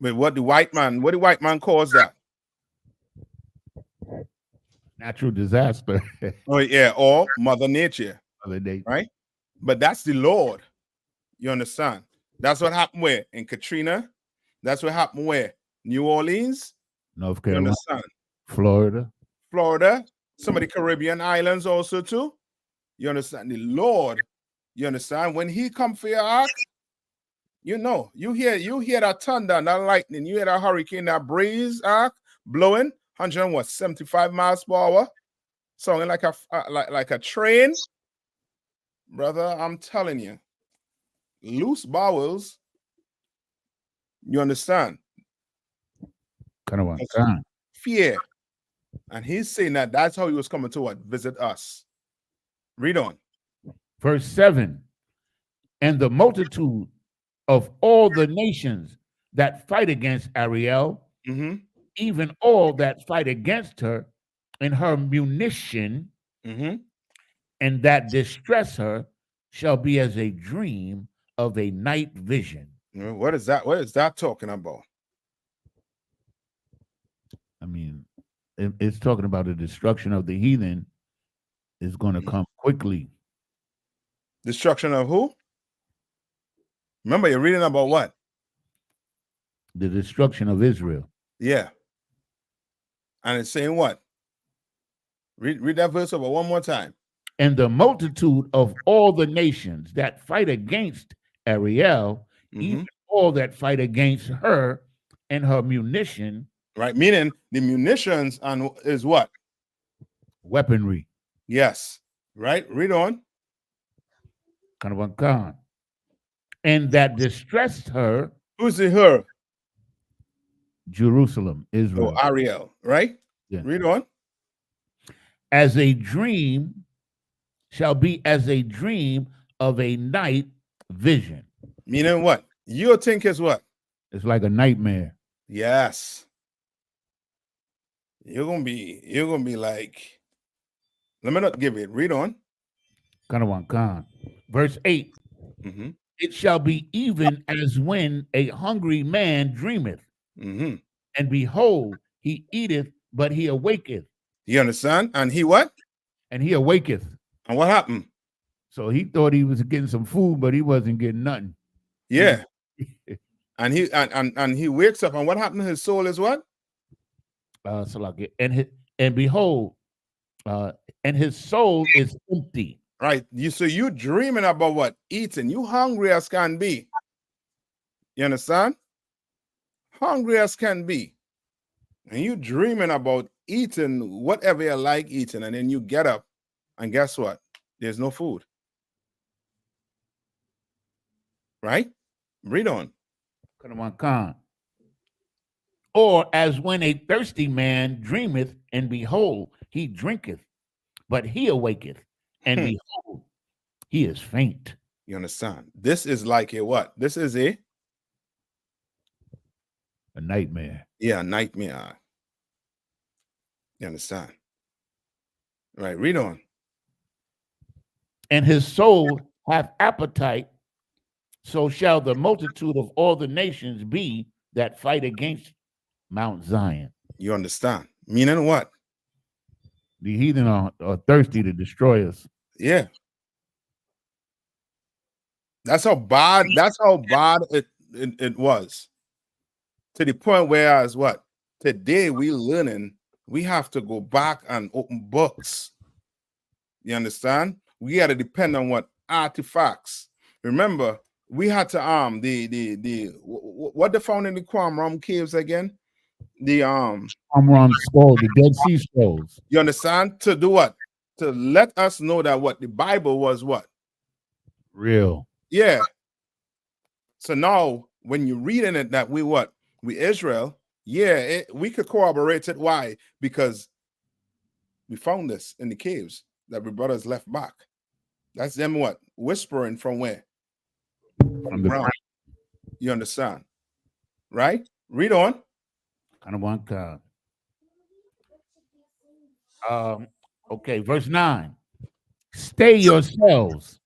With what the white man calls that? Natural disaster. Oh yeah, or Mother Nature. Mother Nature. Right? But that's the Lord. You understand? That's what happened where? In Katrina. That's what happened where? New Orleans, North you Carolina, understand? Florida. Florida, some of the Caribbean islands also too. You understand? The Lord, you understand? When he come for your ark, you know, you hear that thunder and that lightning, you hear that hurricane, that breeze ark blowing 175 miles per hour, sounding like a train. Brother, I'm telling you, loose bowels, you understand? Kind of That's fear. And he's saying that that's how he was coming to what? Visit us. Read on. Verse 7. And the multitude of all the nations that fight against Ariel, even all that fight against her and her munition, and that distress her, shall be as a dream of a night vision. What is that? What is that talking about? I mean, it's talking about the destruction of the heathen is going to come quickly. Destruction of who? Remember, you're reading about what? The destruction of Israel. Yeah. And it's saying what? Read that verse over one more time. And the multitude of all the nations that fight against Ariel, even all that fight against her and her munition. Right, meaning the munitions and is what? Weaponry. Yes. Right, read on. And that distressed her. Who's it her? Jerusalem, Israel. Oh, Ariel, right? Yeah. Read on. As a dream shall be as a dream of a night vision. Meaning what? You think is what? It's like a nightmare. Yes. You're gonna be like, let me not give it. Read on. Verse 8. It shall be even as when a hungry man dreameth, and behold, he eateth, but he awaketh. You understand? And he what? And he awaketh. And what happened? So he thought he was getting some food, but he wasn't getting nothing. Yeah. and he wakes up, and what happened to his soul is what? And behold, and his soul is empty. Right. So you dreaming about what? Eating. You hungry as can be. You understand? Hungry as can be. And you dreaming about eating whatever you like eating, and then you get up, and guess what? There's no food. Right? Read on. Or as when a thirsty man dreameth, and behold, he drinketh, but he awaketh, and behold, he is faint. You understand? This is like a what? This is a nightmare. Yeah, a nightmare. You understand? Right, read on. And his soul hath appetite, so shall the multitude of all the nations be that fight against Mount Zion. You understand? Meaning what? The heathen are thirsty to destroy us. Yeah. That's how bad it was. To the point where as what? Today we learning, we have to go back and open books. You understand? We got to depend on what? Artifacts. Remember, we had to what they found in the Qumran caves again? The Qumran scroll, the Dead Sea Scrolls. You understand? To do what? To let us know that what the Bible was what? Real. Yeah. So now when you're reading it that we what? We Israel, yeah, we could corroborate it. Why? Because we found this in the caves that we brothers left back. That's them what? Whispering from where? From the ground. You understand? Right? Read on. Okay, verse 9. Stay yourselves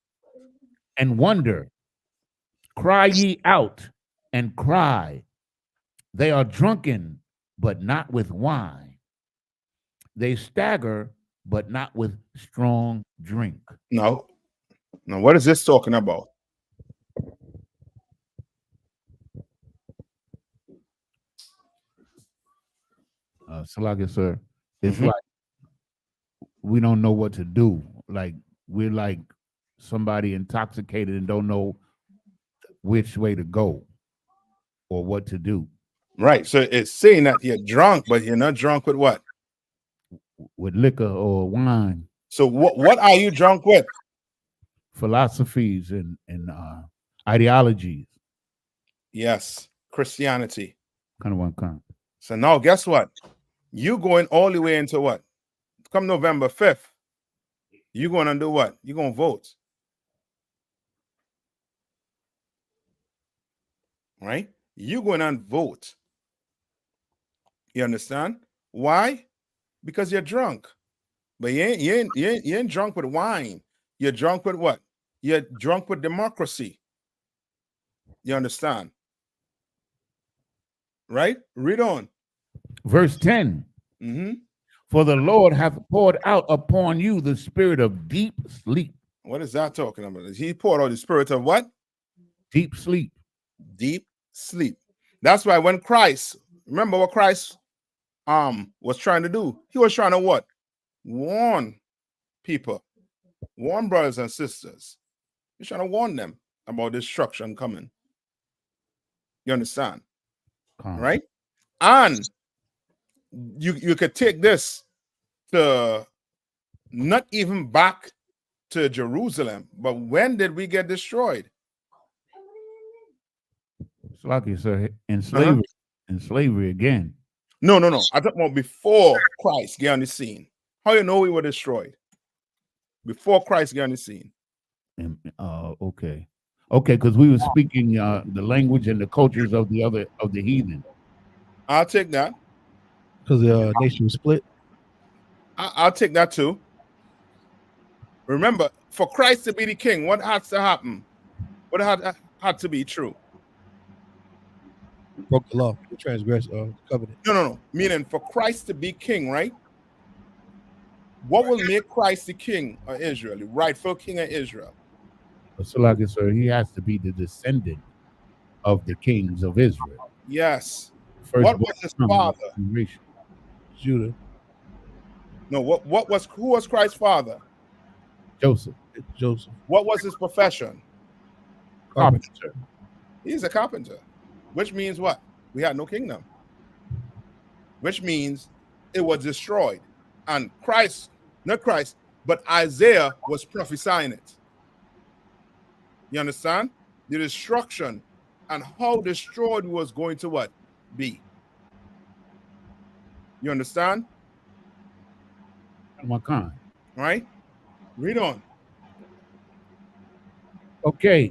and wonder. Cry ye out and cry. They are drunken, but not with wine. They stagger, but not with strong drink. No. Now, what is this talking about? Salaga, sir, it's Mhm. like we don't know what to do. Like we're like somebody intoxicated and don't know which way to go or what to do Right. So it's saying that you're drunk, but you're not drunk with what? with liquor or wine, So what are you drunk with? philosophies and ideologies. Yes, Christianity. Kind of one kind. So now guess what? You going all the way into what? Come November 5th, you going to do what? You're going to vote. Right? You're going to vote. You understand? Why? Because you're drunk. But you ain't drunk with wine. You're drunk with what? You're drunk with democracy. You understand? Right? Read on. Verse 10. Mm-hmm. For the Lord hath poured out upon you the spirit of deep sleep. What is that talking about? He poured out the spirit of what? Deep sleep. Deep sleep. That's why when Christ, remember what Christ was trying to do? He was trying to what? Warn people, warn brothers and sisters. He's trying to warn them about destruction coming. You understand? Right? And you could take this to not even back to Jerusalem, but when did we get destroyed? It's like you said, in slavery, in slavery again. No. I talk about before Christ get on the scene. How you know we were destroyed? Before Christ get on the scene. Okay. Okay, because we were speaking the language and the cultures of the heathen. I'll take that. Because the nation was split. I'll take that too. Remember, for Christ to be the king, what has to happen? What had to be true? Broke the law, transgressed covenant. No. Meaning for Christ to be king, right? What will make Christ the king of Israel, the rightful king of Israel? So like I said, he has to be the descendant of the kings of Israel. Yes. First What was his father? Judah. No, who was Christ's father? Joseph. What was his profession? Carpenter. He's a carpenter. Which means what? We had no kingdom. Which means it was destroyed. And not Christ, but Isaiah was prophesying it. You understand? The destruction and how destroyed was going to what? Be. You understand? What kind? Right? Read on. Okay.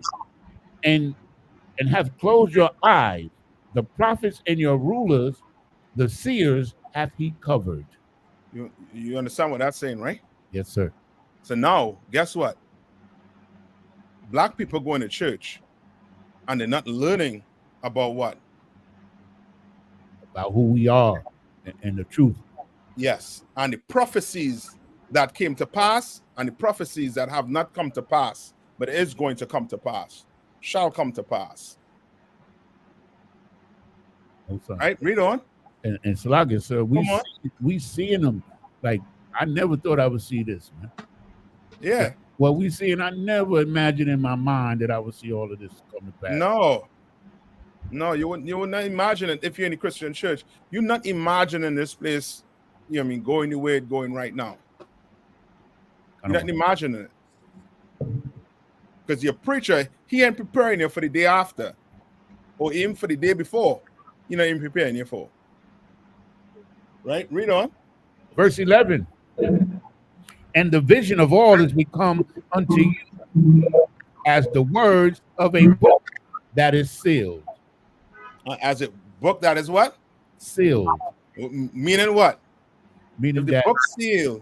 And have closed your eyes. The prophets and your rulers, the seers, hath he covered. You understand what that's saying, right? Yes, sir. So now, guess what? Black people going to church and they're not learning about what? About who we are and the truth. Yes. And the prophecies that came to pass and the prophecies that have not come to pass, but is going to come to pass, shall come to pass. Oh, right? Read on. And Salaga, sir, we seeing them. Like, I never thought I would see this, man. Yeah. What we seeing, I never imagined in my mind that I would see all of this coming back. No, you would not imagine it if you're in the Christian church. You're not imagining this place, going the way it's going right now. You're not imagining it. Because your preacher, he ain't preparing you for the day after. Or even for the day before. You're not even preparing you for. Right? Read on. Verse 11. And the vision of all is become unto you as the words of a book that is sealed. As a book that is what? Sealed. Meaning what? Meaning if the that book's sealed,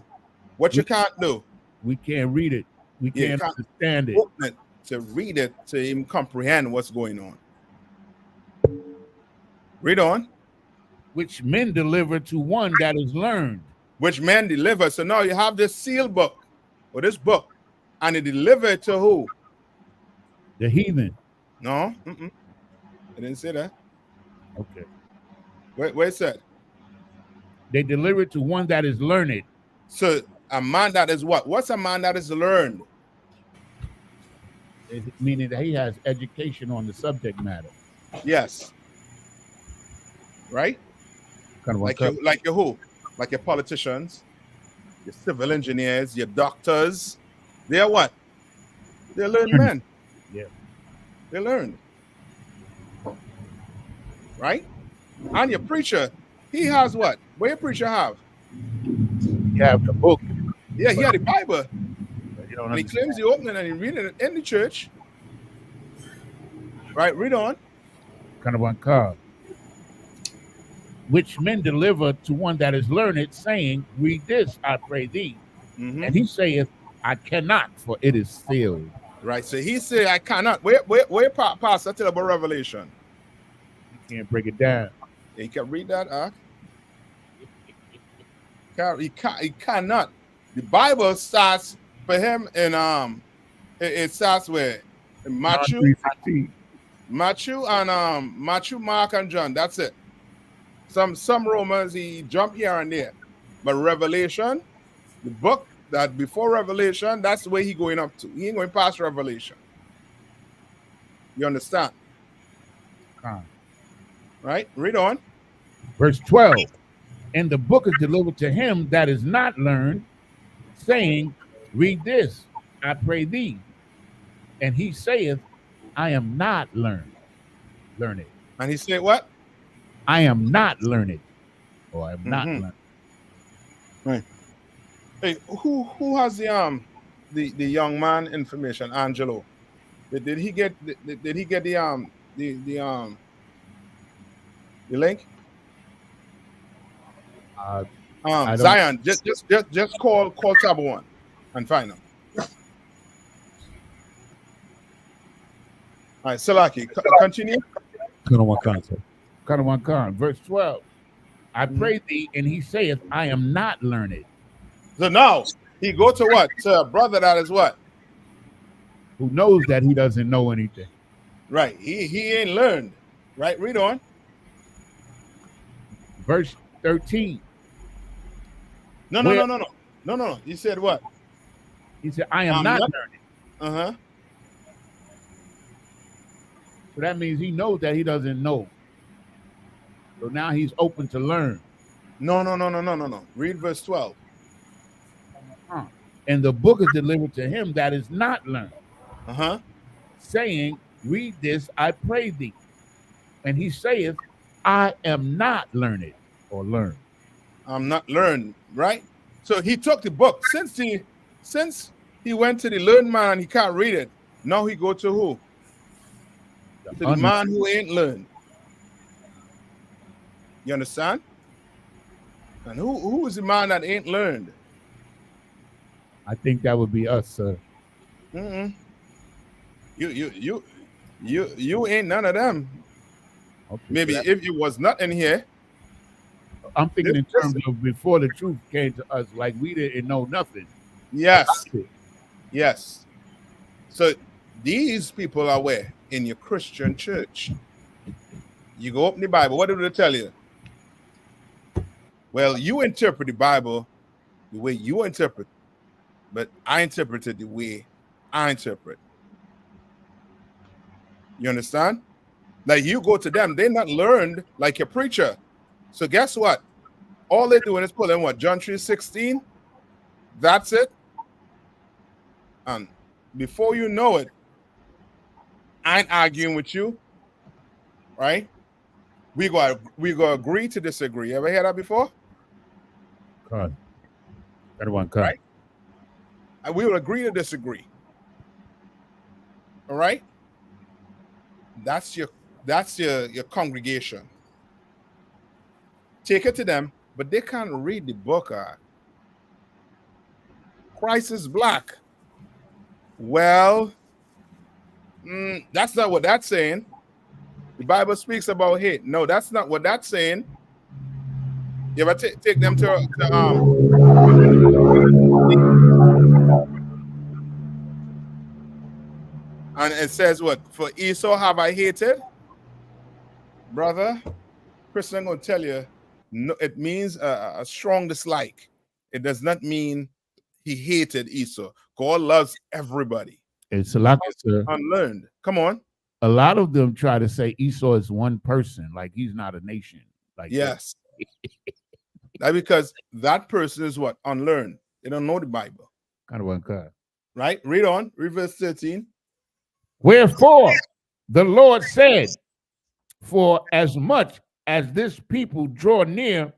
what you can't do? We can't read it. We can't understand it. Open it to read it, to even comprehend what's going on. Read on. Which men deliver to one that is learned. Which men deliver. So now you have this sealed book, or this book, and it delivered to who? The heathen. No, I didn't say that. Okay. Where it said? They deliver it to one that is learned. So a man that is what? What's a man that is learned? Meaning that he has education on the subject matter. Yes. Right? Kind of Like your who? Like your politicians, your civil engineers, your doctors. They're what? They're learned men. Yeah. They learned. Right? And your preacher, he has what? What your preacher have? You have the book. Yeah, he had the Bible. You don't and he claims he opened it and he read it in the church. Right, read on. Kind of one card. Which men deliver to one that is learned, saying, read this, I pray thee. Mm-hmm. And he saith, I cannot, for it is sealed. Right, so he said, I cannot. Where Pastor tell about Revelation? You can't break it down. You can read that, He cannot. The Bible starts for him in it starts with Matthew, Mark, and John. That's it. Some Romans he jump here and there, but Revelation, the book that before Revelation, that's where he going up to. He ain't going past Revelation. You understand? Right? Read on. Verse 12. And the book is delivered to him that is not learned, saying, read this, I pray thee. And he saith, I am not learned. And he said what? I am not learned. Or I am not learned. Right. Hey, who has the young man information, Angelo? Did he get the link? Zion, just call tab 1 and find him. All right, Salaki, continue. Verse 12. I pray thee, and he saith, I am not learned. So now he go to what? To a brother that is what? Who knows that he doesn't know anything. Right. He ain't learned. Right. Read on. Verse 13. No. He said what? He said, I am not learned. Uh-huh. So that means he knows that he doesn't know. So now he's open to learn. No. Read verse 12. And the book is delivered to him that is not learned. Uh-huh. Saying, read this, I pray thee. And he saith, I am not learned or learned. I'm not learned, right? So he took the book. Since he went to the learned man, he can't read it. Now he go to who? To the man who ain't learned. You understand? And who is the man that ain't learned? I think that would be us, sir. You ain't none of them. Okay, maybe if you was not in here. I'm thinking in terms of before the truth came to us, like we didn't know nothing. Yes. Yes. So these people are where? In your Christian church. You go open the Bible. What did they tell you? Well, you interpret the Bible the way you interpret, but I interpreted the way I interpret. You understand? Like you go to them, they're not learned like your preacher. So guess what? All they're doing is pulling what? John 3:16. That's it. And before you know it, I ain't arguing with you, right? We go agree to disagree. You ever heard that before? God. Everyone, right? And we will agree to disagree. All right? That's your congregation. Take it to them, but they can't read the book. Christ is black. Well, that's not what that's saying. The Bible speaks about hate. No, that's not what that's saying. You ever take them to and it says what? For Esau have I hated. Brother, Christian, I'm going to tell you, No, it means a strong dislike. It does not mean he hated Esau. God loves everybody. It's a lot, sir. Unlearned. Come on. A lot of them try to say Esau is one person, like he's not a nation. Like Yes. That because that person is what? Unlearned. They don't know the Bible. kind of uncut. Right? Read on. Read verse 13. Wherefore the Lord said, for as much as this people draw near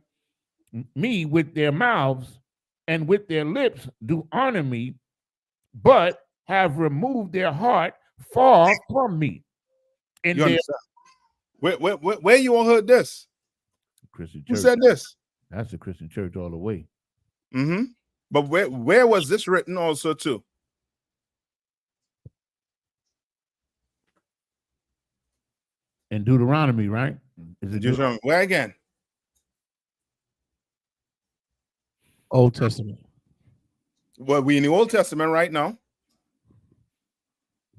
me with their mouths and with their lips do honor me, but have removed their heart far from me. And You their understand? Where you all heard this? Christian Who church. said this? That's the Christian church all the way. Mm-hmm. But where was this written also too? In Deuteronomy, right? Is it Deuteronomy. Where again? Old Testament. Well, we in the Old Testament right now.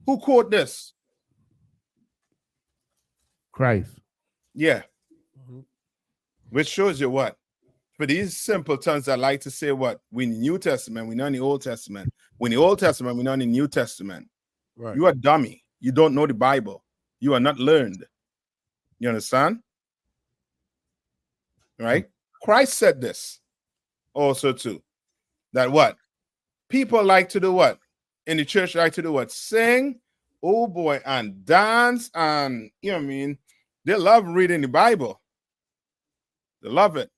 Who quote this? Christ. Yeah. Which shows you what? For these simpletons that like to say what? We in the New Testament, we not in the Old Testament. We in the Old Testament, we not in the New Testament. Right. You are dummy. You don't know the Bible. You are not learned. You understand? Right? Christ said this also too. That what? People like to do what? In the church like to do what? Sing, oh boy, and dance, and you know what I mean? They love reading the Bible. They love it.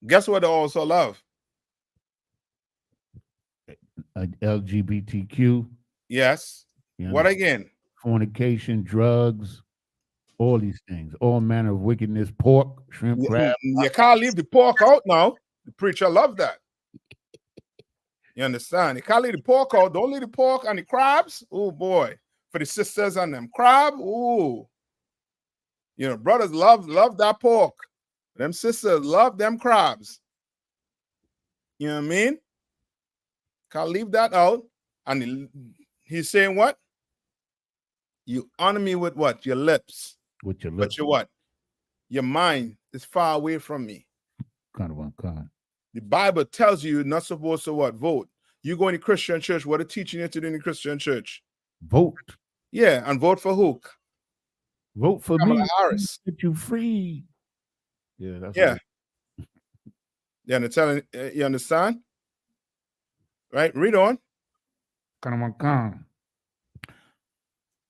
Guess what they also love? LGBTQ. Yes. You know, What again? fornication, drugs, all these things, all manner of wickedness, pork, shrimp, crab. You can't leave the pork out now. The preacher love that. You understand? You can't leave the pork out. Don't leave the pork and the crabs. Oh boy. For the sisters and them crab. Ooh. You know, brothers love that pork. Them sisters love them crabs. You know what I mean? Can't leave that out. And he's saying what? You honor me with what? Your lips. With your But lips. your what? Your mind is far away from me. Kind of unkind. The Bible tells you you're not supposed to what? Vote. You go in the Christian church. What are teaching you to do in the Christian church? Vote. Yeah, and vote for who? Vote for Kamala me. Harris. Get you free. Yeah, that's Yeah. You understand? Right? Read on. kind of unkind.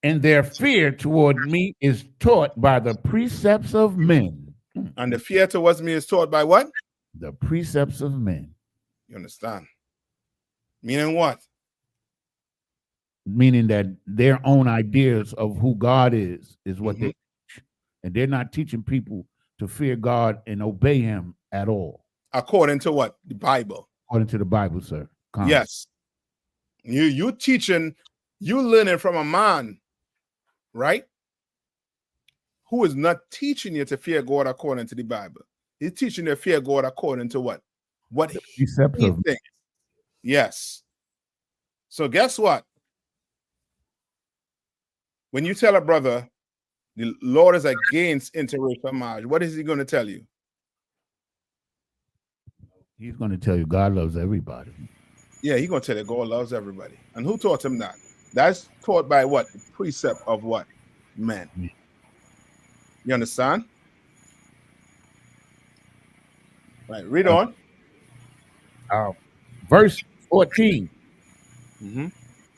And their fear toward me is taught by the precepts of men. And the fear towards me is taught by what? The precepts of men. You understand? Meaning what? Meaning that their own ideas of who God is what they teach. And they're not teaching people to fear God and obey him at all. According to what? The Bible. According to the Bible, sir. Yes. You teaching, you learning from a man, right? Who is not teaching you to fear God according to the Bible. He's teaching you to fear God according to what? What he thinks. Yes. So guess what? When you tell a brother the Lord is against interracial marriage, what is he going to tell you? He's going to tell you God loves everybody. Yeah, he's going to tell you God loves everybody. And who taught him that? That's taught by what? The precept of what? Men. You understand? Right, read on. Verse 14.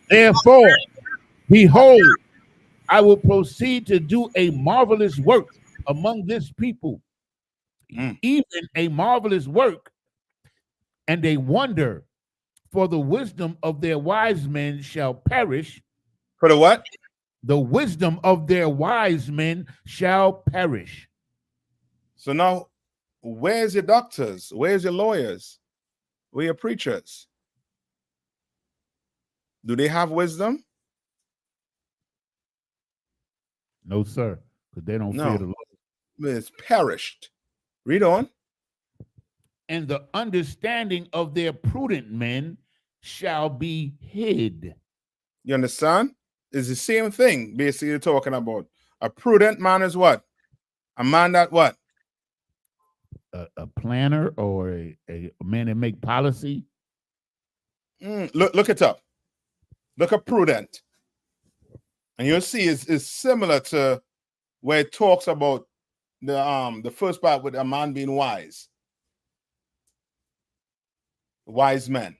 Therefore, behold, I will proceed to do a marvelous work among this people, even a marvelous work and a wonder, for the wisdom of their wise men shall perish. For the what? The wisdom of their wise men shall perish. So now, where's your doctors? Where's your lawyers? Where are your preachers? Do they have wisdom? No, sir, because they don't fear the Lord. It's perished. Read on. And the understanding of their prudent men shall be hid. You understand? It's the same thing, basically, you're talking about. A prudent man is what? A man that what? a planner or a man that make policy? Look it up. Look up prudent. And you'll see it's similar to where it talks about the first part with a man being wise. Wise men.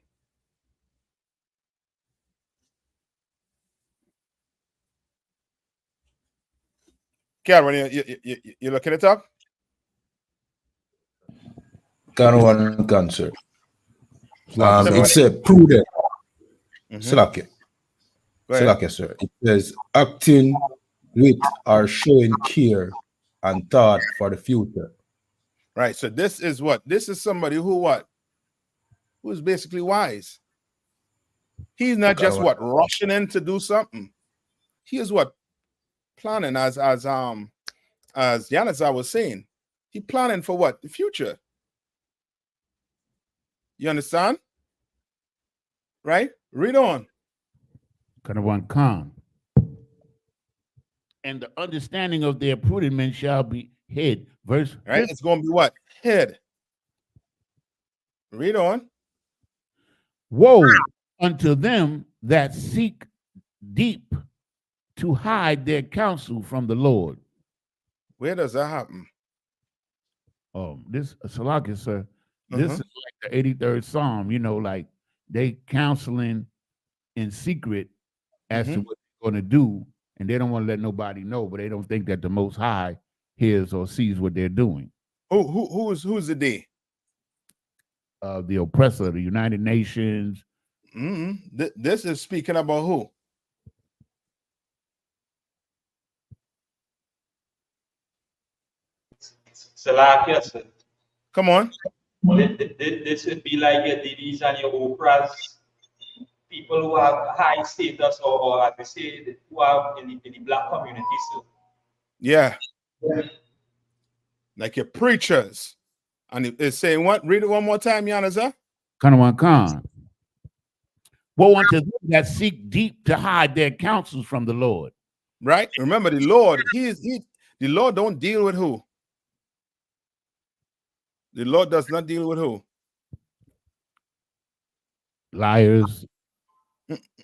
Karen, you looking it up? Can one cancer. Somebody- It's a prudent. Mhm. Slack it. Go ahead. Slack it, sir. It says acting with or showing care and thought for the future. Right. So this is what? This is somebody who what? Who is basically wise. He's not just what rushing in to do something. He is what planning as Yanazar was saying. He planning for what? The future. You understand? Right? Read on. Kind of one calm. And the understanding of their prudent men shall be hid. Verse Right? 15. It's going to be what? Hid. Read on. Woe unto them that seek deep to hide their counsel from the Lord. Where does that happen? This Salaki, sir. This is like the 83rd Psalm, you know, like they counseling in secret as to what they're going to do, and they don't want to let nobody know, but they don't think that the Most High hears or sees what they're doing. Who's the they? The oppressor, the United Nations. This is speaking about who? Salakia, sir. Come on. This would be like your Didis and your Oprahs, people who have high status or as they say, who are in the black community. So. Yeah. Like your preachers. And it's saying what? Read it one more time, Yanaza. Khan. Woe unto them that seek deep to hide their counsels from the Lord. Right? Remember the Lord, the Lord don't deal with who? The Lord does not deal with who? Liars.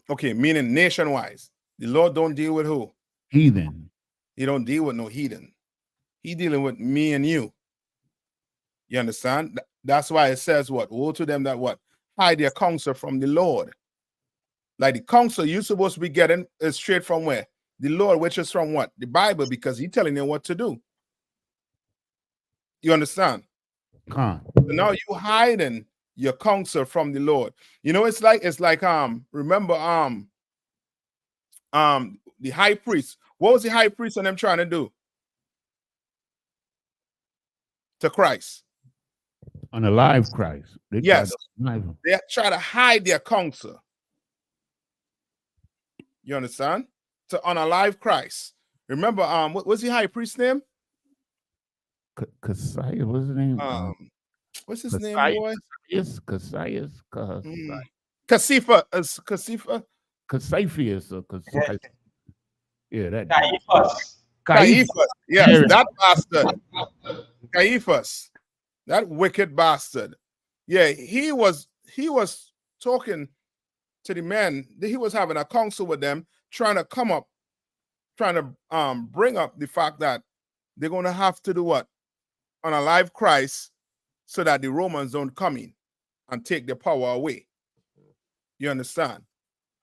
Okay, meaning nation-wise. The Lord don't deal with who? Heathen. He don't deal with no heathen. He dealing with me and you. You understand? That's why it says what? Woe to them that what? Hide their counsel from the Lord. Like the counsel you're supposed to be getting is straight from where? The Lord, which is from what? The Bible, because he's telling you what to do. You understand? So now you hiding your counsel from the Lord. You know, it's like remember the high priest. What was the high priest and them trying to do to Christ? Unalive Christ. They try to hide their counsel. You understand? To unalive Christ. Remember, what was the high priest's name? Cassius, what's his name? What's his name, boy? Cassius. Cassius or Cassius. Yeah, that. Caiaphas. Yes, that bastard. Caiaphas. That wicked bastard. Yeah, he was talking to the men. He was having a council with them, trying to bring up the fact that they're going to have to do what? Unalive Christ so that the Romans don't come in and take their power away. You understand?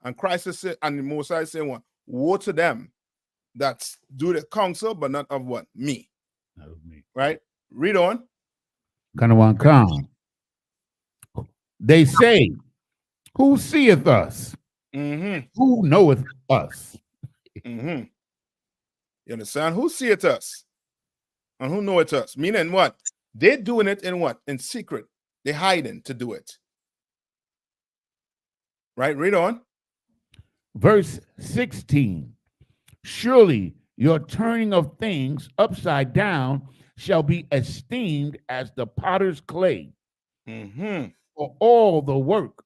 And Christ is saying, and the Messiah is saying what? Woe to them that do the counsel, but not of what? Me. Not of me. Right? Read on. Come. They say, who seeth us? Who knoweth us? You understand? Who seeth us? And who knoweth us? Meaning what? They're doing it in what? In secret. They're hiding to do it. Right? Read on. Verse 16. Surely your turning of things upside down shall be esteemed as the potter's clay. For all the work,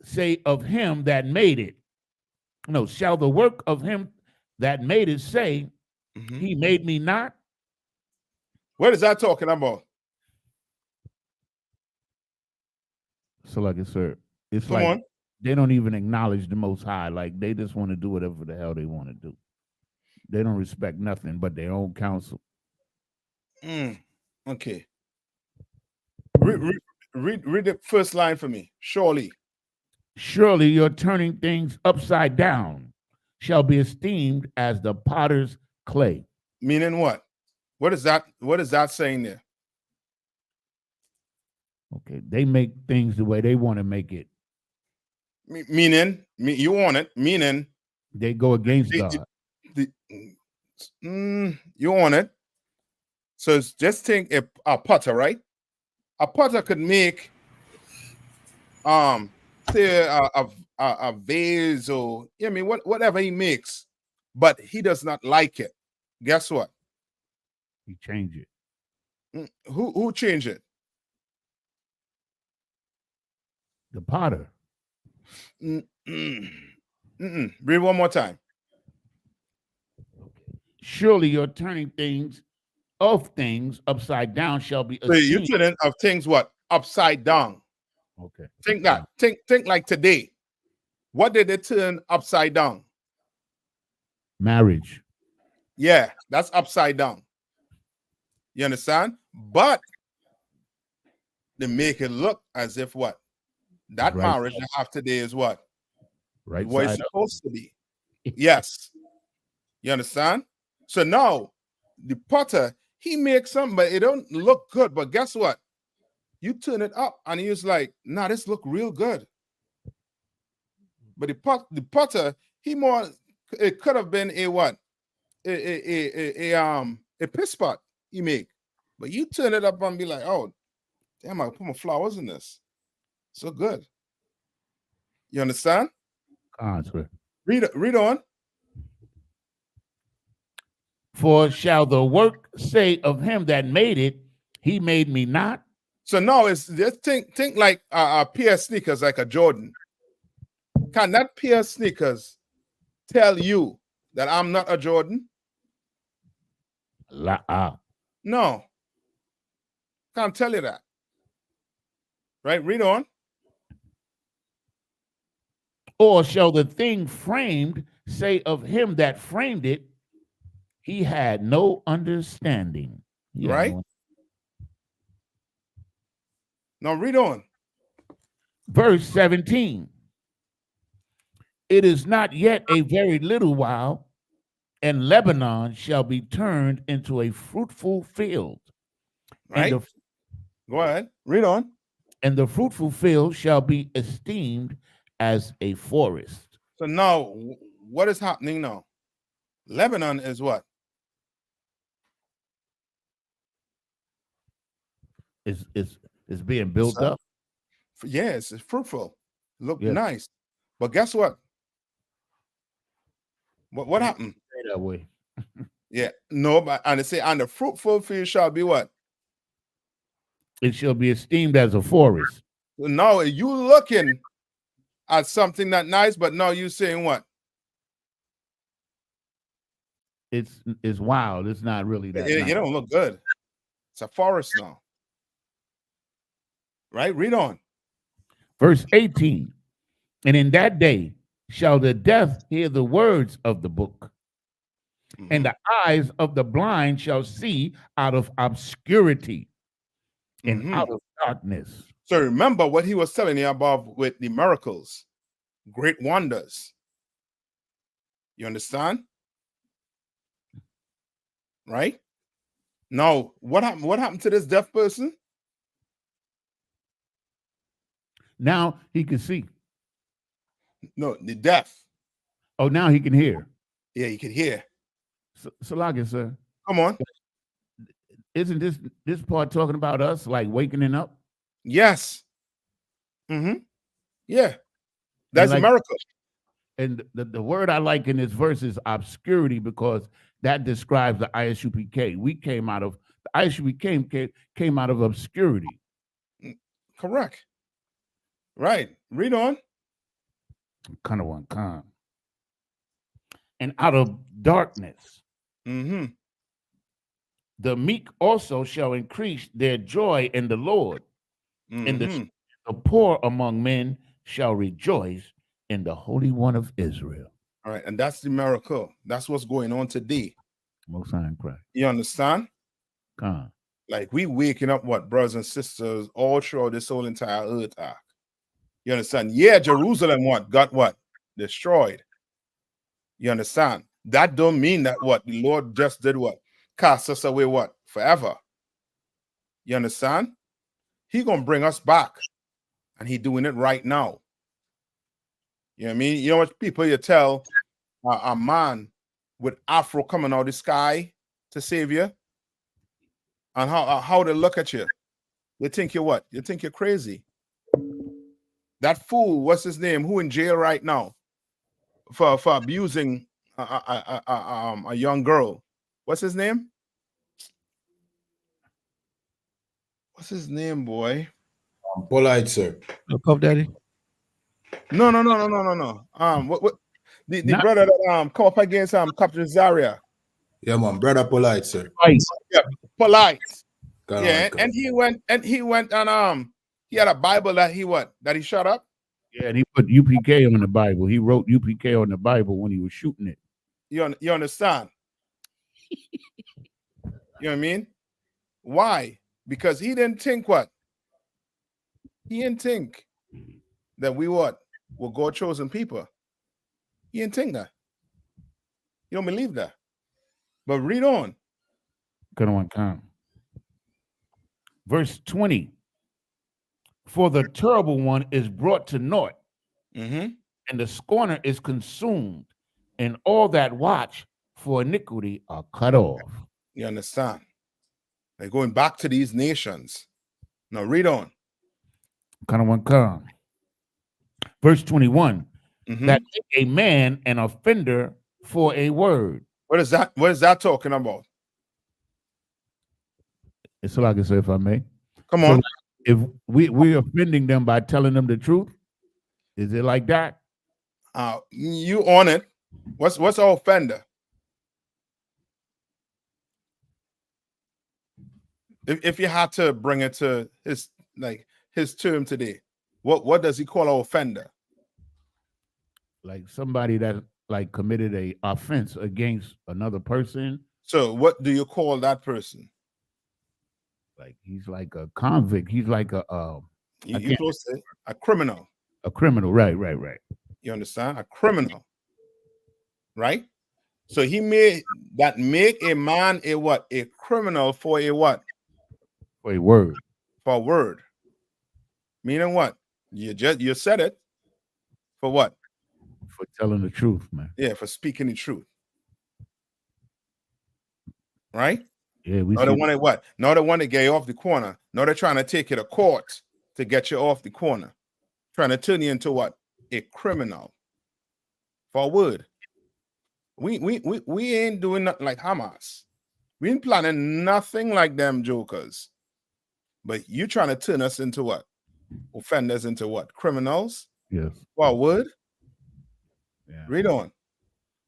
say, of him that made it. No, shall the work of him that made it say, he made me not? What is that talking about? So like I said, it's Come like on. they don't even acknowledge the Most High. Like they just want to do whatever the hell they want to do. They don't respect nothing but their own counsel. Okay. Read the first line for me. Surely. Surely your turning things upside down shall be esteemed as the potter's clay. Meaning what? What is that saying there? Okay, they make things the way they want to make it. Meaning, you want it. Meaning, they go against God. You want it. So it's just think a potter, right? A potter could make say a vase or whatever he makes, but he does not like it. Guess what? He changed it. Who changed it? The potter. Read one more time. Surely your turning things upside down shall be So you turning of things what? Upside down. Okay. Think that. Think like today. What did they turn upside down? Marriage. Yeah, that's upside down. You understand? But they make it look as if what? That Right. marriage they have today is what? Right. What it's supposed to be. Yes. You understand? So now the potter, he makes something, but it don't look good. But guess what? You turn it up and he's like, nah, this look real good. But the potter, it could have been a what? A piss pot you make. But you turn it up and be like, oh, damn, I put my flowers in this. So good. You understand? Read on. For shall the work say of him that made it, he made me not? So now it's just think like a pair of sneakers, like a Jordan. Can that pair of sneakers tell you that I'm not a Jordan? No. Can't tell you that. Right? Read on. Or shall the thing framed say of him that framed it, he had no understanding. Right? Now read on. Verse 17. It is not yet a very little while, and Lebanon shall be turned into a fruitful field. Right? Go ahead. Read on. And the fruitful field shall be esteemed as a forest. So now, what is happening now? Lebanon is what? It's being built up. Yes, it's fruitful. Look nice. But guess what? What happened? Stay that way. Yeah, no, but and they say, and the fruitful field shall be what? It shall be esteemed as a forest. So now you looking at something that nice, but now you saying what? It's wild. It's not really that. It nice. don't look good. It's a forest now. Right? Read on. Verse 18. And in that day shall the deaf hear the words of the book, and the eyes of the blind shall see out of obscurity and out of darkness. So remember what he was telling you about with the miracles, great wonders. You understand? Right? Now, what happened? What happened to this deaf person? Now he can see. No, the deaf. Oh, now he can hear. Yeah, he can hear. Salaga, sir. Come on. Isn't this part talking about us like wakening up? Yes. Yeah. That's a miracle. And the word I like in this verse is obscurity, because that describes the ISUPK. We came out of the ISUPK came out of obscurity. Correct. Right. Read on. Kind of one calm. And out of darkness. The meek also shall increase their joy in the Lord, and Mhm. the poor among men shall rejoice in the Holy One of Israel. All right, and that's the miracle. That's what's going on today. Most High in Christ. You understand? Come. Like we waking up, what, brothers and sisters, all throughout this whole entire earth arc. You understand? Yeah, Jerusalem got what? Destroyed. You understand? That don't mean that what? The Lord just did what? Cast us away what? Forever. You understand? He gonna bring us back. And he doing it right now. You know what I mean? You know what people you tell a man with afro coming out of the sky to save you? And how they look at you? They think you're what? You think you're crazy. That fool, what's his name? Who in jail right now for abusing a young girl? What's his name? What's his name, boy? Polite, sir. Puff Daddy. No. What the brother that come up against Captain Zaria? Yeah, man. Brother Polite, sir. Yeah, Polite. Come Yeah, on, and he went and he had a Bible that he shut up. Yeah, and he put UPK on the Bible. He wrote UPK on the Bible when he was shooting it. You understand? You know what I mean? Why? Because he didn't think what? He didn't think that we were God chosen people. He didn't think that. You don't believe that. But read on. Verse 20. For the terrible one is brought to naught, Mm-hmm. and the scorner is consumed, and all that watch for iniquity are cut off. You understand? They're going back to these nations. Now read on. Verse 21. Mhm. That make a man an offender for a word. What is that? What is that talking about? It's like I say, if I may. Come on. If we're offending them by telling them the truth, is it like that? You on it. What's an offender? If you had to bring it to his term today, what does he call an offender? Like somebody that like committed a offense against another person. So what do you call that person? Like he's like a convict. He's like a You supposed to say a criminal. A criminal, right. You understand? A criminal, right? So he make a man a what? A criminal for a what? For a word. For a word. Meaning what? You said it. For what? For telling the truth, man. Yeah, for speaking the truth. Right? Yeah, we now they want to what? Now they want to get you off the corner. Now they're trying to take you to court to get you off the corner. Trying to turn you into what? A criminal. For a word. We ain't doing nothing like Hamas. We ain't planning nothing like them jokers. But you trying to turn us into what? Offenders into what? Criminals? Yes. For a word? Yeah. Read on.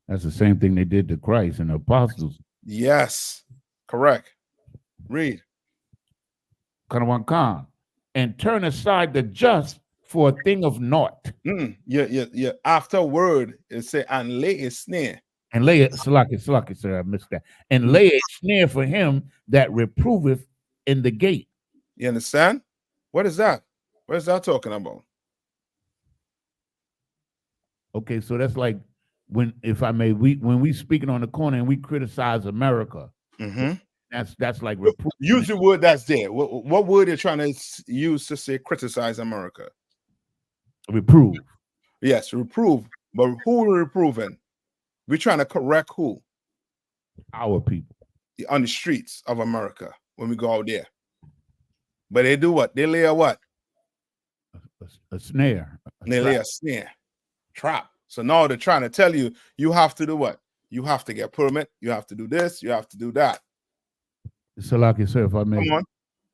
That's the same thing they did to Christ and the apostles. Yes. Correct. Read. And turn aside the just for a thing of naught. Yeah. After word, it say, and lay a snare. And lay it, Salaki, sir, I missed that. And lay a snare for him that reproveth in the gate. You understand? What is that? What is that talking about? Okay, so that's like when, if I may, when we speaking on the corner and we criticize America. Mm-hmm. That's like use the word that's there. What word are trying to use to say criticize America? Reprove. Yes, reprove. But who are we reproving? We're trying to correct who? Our people. On the streets of America when we go out there. But they do what? They lay a what? A snare. They lay a snare. Trap. So now they're trying to tell you, you have to do what? You have to get permit. You have to do this. You have to do that. Salaki, sir, if I may. Come on.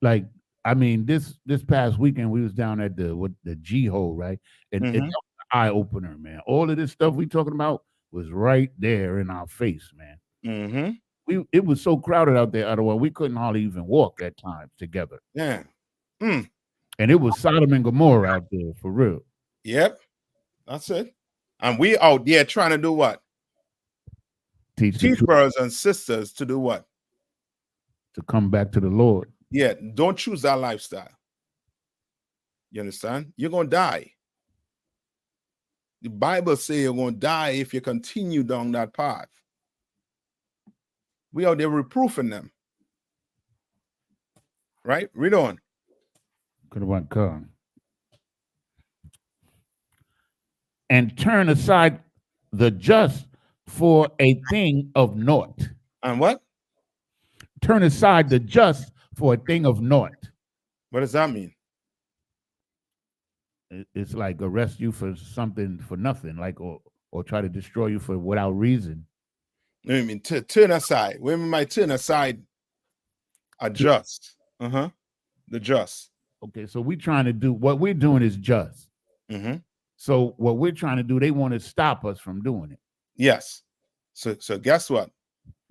Like, I mean, this past weekend we was down at the G hole, right? And it's an eye opener, man. All of this stuff we talking about was right there in our face, man. Mm-hmm. it was so crowded out there, otherwise we couldn't hardly even walk at times together. Yeah. And it was Sodom and Gomorrah out there for real. Yep. That's it. And we out there trying to do what? Teach Teach brothers and sisters to do what? To come back to the Lord. Yeah. Don't choose that lifestyle. You understand? You're going to die. The Bible says you're going to die if you continue down that path. We out there reproofing them. Right? Read on. Could have went come. And turn aside the just for a thing of naught. And what? Turn aside the just for a thing of naught. What does that mean? It's like arrest you for something for nothing, like or try to destroy you for without reason. I mean, turn aside. Women might turn aside a just. The just. Okay, so we're trying to do what we're doing is just. So what we're trying to do, they want to stop us from doing it. Yes. So guess what?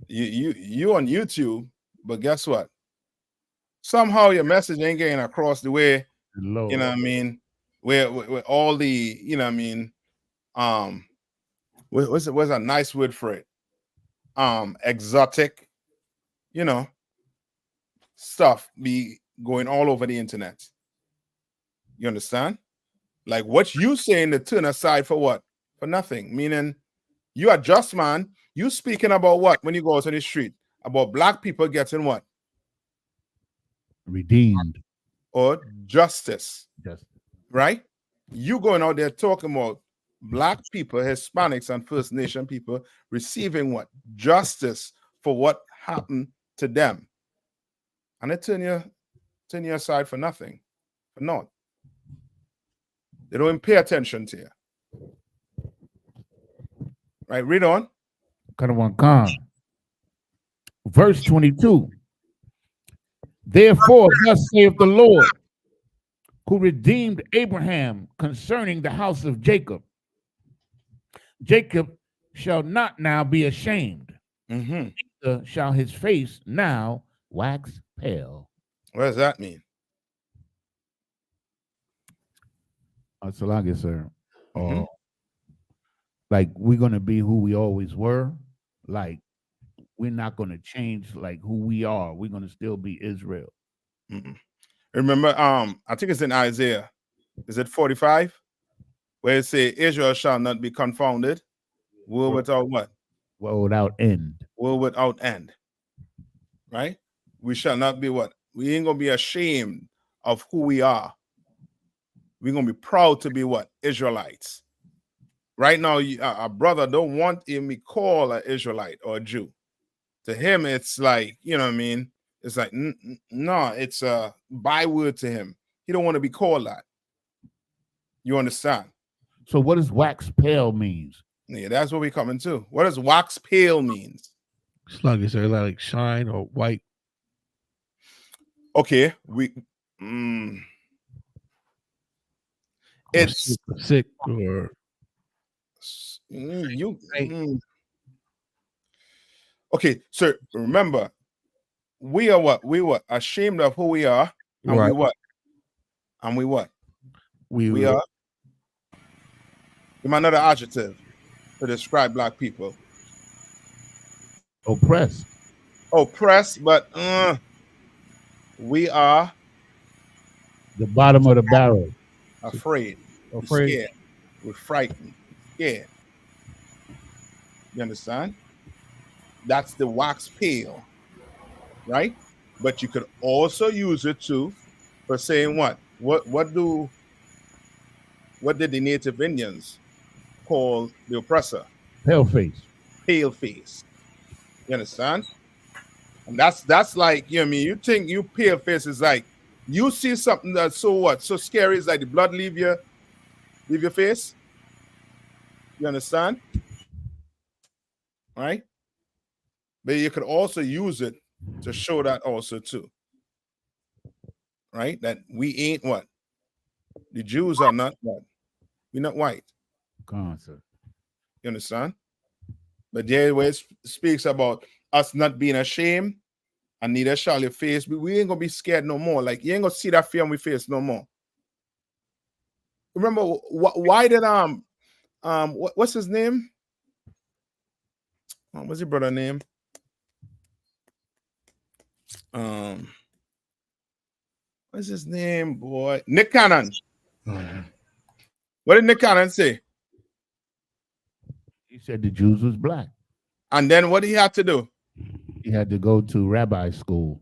You on YouTube, but guess what? Somehow your message ain't getting across the way. Lord. You know what I mean? Where all the, you know what I mean, what's a nice word for it? Exotic, you know, stuff be going all over the internet. You understand? Like what you saying to turn aside for what? For nothing. Meaning you are just man. You speaking about what when you go out on the street? About black people getting what? Redeemed. Or justice. Justice. Right? You going out there talking about black people, Hispanics, and First Nation people receiving what? Justice for what happened to them. And they turn you aside for nothing. For naught. They don't even pay attention to you. Right, read on. Verse 22. Therefore, thus saith the Lord, who redeemed Abraham concerning the house of Jacob. Jacob shall not now be ashamed, neither shall his face now wax pale. What does that mean? Salagi, sir. Like we're gonna be who we always were. Like we're not gonna change like who we are. We're gonna still be Israel. Remember, I think it's in Isaiah. Is it 45? Where it says Israel shall not be confounded. World without what? World without end. World without end. Right? We shall not be what? We ain't gonna be ashamed of who we are. We're gonna be proud to be what? Israelites. Right now, a brother don't want him to be called an Israelite or a Jew. To him, it's like, you know what I mean? It's like, no, it's a byword to him. He don't want to be called that. You understand? So what does wax pale means? Yeah, that's what we're coming to. What does wax pale means? Sluggish, or like shine or white. Okay, it's sick or okay. So remember, we are what? We what? Ashamed of who we are, and right. we what? And we what? We are. Give me another adjective to describe black people. Oppressed. Oppressed, but we are the bottom of the barrel. Afraid. We're scared. We're frightened. Scared. You understand? That's the wax pale, right? But you could also use it too for saying what? What did the Native Indians call the oppressor? Pale face. Pale face. You understand? And that's like, you know what I mean? You think you pale face is like you see something that's so what? So scary, it's like the blood leave your face. You understand? Right? But you could also use it to show that also too. Right? That we ain't what? The Jews are not what? We're not white. Come on, sir. You understand? But there where it speaks about us not being ashamed, and neither shall your face. We ain't gonna be scared no more. Like you ain't gonna see that fear on my face no more. Remember why did what's his name? What's your brother name? What's his name, boy? Nick Cannon. What did Nick Cannon say? He said the Jews was black. And then what he had to do? He had to go to rabbi school.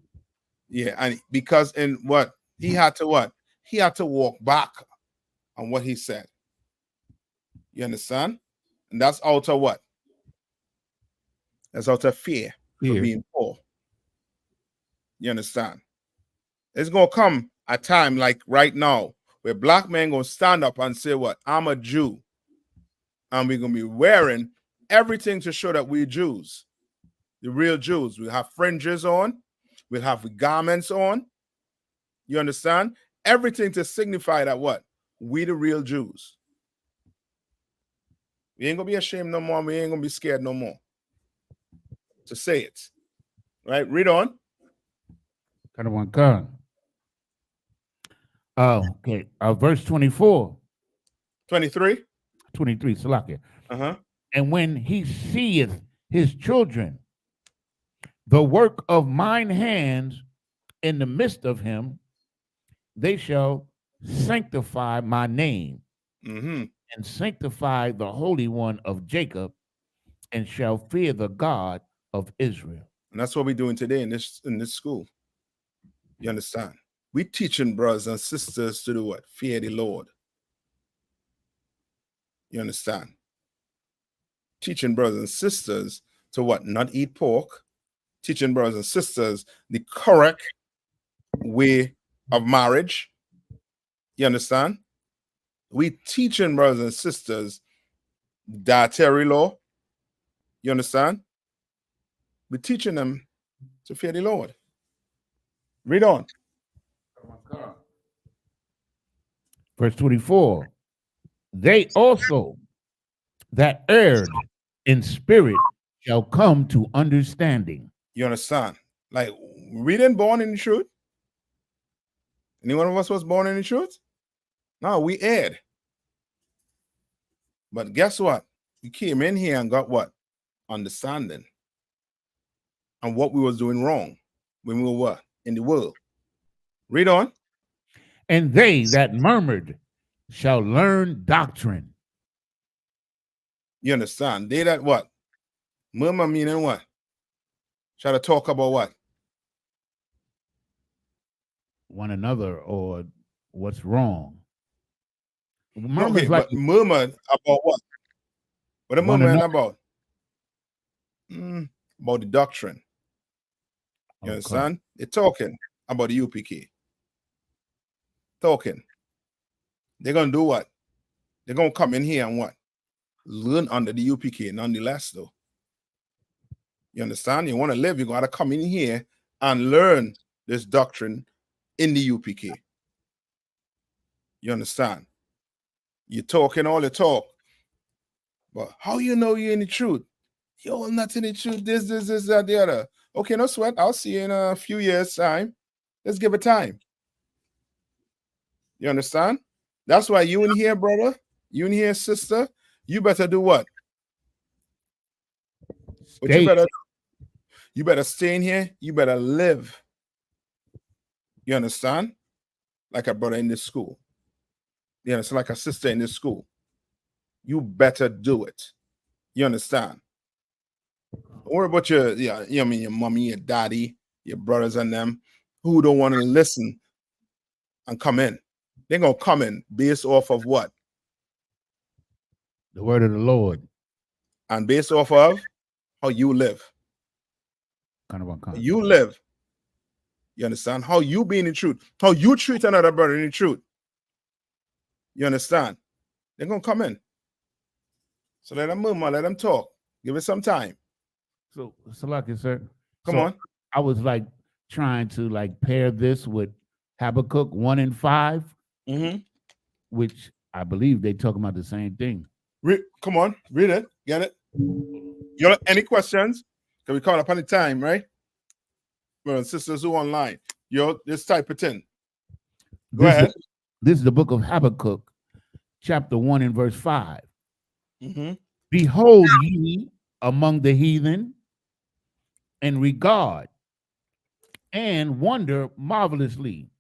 Yeah, and because in what he had to what? He had to walk back on what he said. You understand? And that's out of what? That's out of fear for being poor. You understand? It's gonna come a time like right now where black men gonna stand up and say, what? I'm a Jew. And we're gonna be wearing everything to show that we're Jews, the real Jews. We have fringes on, we'll have garments on. You understand? Everything to signify that what? We the real Jews. We ain't gonna be ashamed no more. We ain't gonna be scared no more to say it. Right? Read on. Kind of one con. Okay. Verse 24. 23. 23, Salakia. Uh-huh. And when he seeth his children, the work of mine hands in the midst of him, they shall sanctify my name and sanctify the Holy One of Jacob, and shall fear the God of Israel. And that's what we're doing today in this school. You understand? We teaching brothers and sisters to do what? Fear the Lord. You understand? Teaching brothers and sisters to what? Not eat pork. Teaching brothers and sisters the correct way of marriage. You understand? We teaching brothers and sisters dietary law. You understand? We're teaching them to fear the Lord. Read on. Verse 24. They also that erred in spirit shall come to understanding. You understand? Like, we didn't born in the truth. Any one of us was born in the truth? No, we erred. But guess what? We came in here and got what? Understanding. And what we was doing wrong when we were what? In the world. Read on. And they that murmured shall learn doctrine. You understand? They that what? Murmur meaning what? Try to talk about what? One another or what's wrong. Okay, like, but murmur about what? What are murmuring about? About the doctrine. You understand? They're talking about the UPK. Talking. They're going to do what? They're going to come in here and what? Learn under the UPK, nonetheless, though. You understand? You want to live, you got to come in here and learn this doctrine in the UPK. You understand? You're talking all the talk. But how you know you're in the truth? You're not in the truth. This, that, the other. Okay, no sweat. I'll see you in a few years' time. Let's give it time. You understand? That's why you in here, brother, you in here, sister, you better do what? What you better stay in here. You better live. You understand? Like a brother in this school. You understand? Like a sister in this school. You better do it. You understand? Don't worry about your mommy, your daddy, your brothers and them who don't want to listen and come in. They're going to come in based off of what? The word of the Lord. And based off of how you live. You live. You understand? How you be in the truth. How you treat another brother in the truth. You understand? They're going to come in. So let them move, let them talk. Give it some time. So, Salaki, sir. Come on. I was like trying to like pair this with Habakkuk 1 and 5, which I believe they talking about the same thing. Come on, read it. Get it. You know, any questions? Can we call up any time, right? Brothers and sisters who online, just type it in. Go ahead. This is the book of Habakkuk, chapter 1 and verse 5. Mm-hmm. Behold ye among the heathen, and regard and wonder marvelously.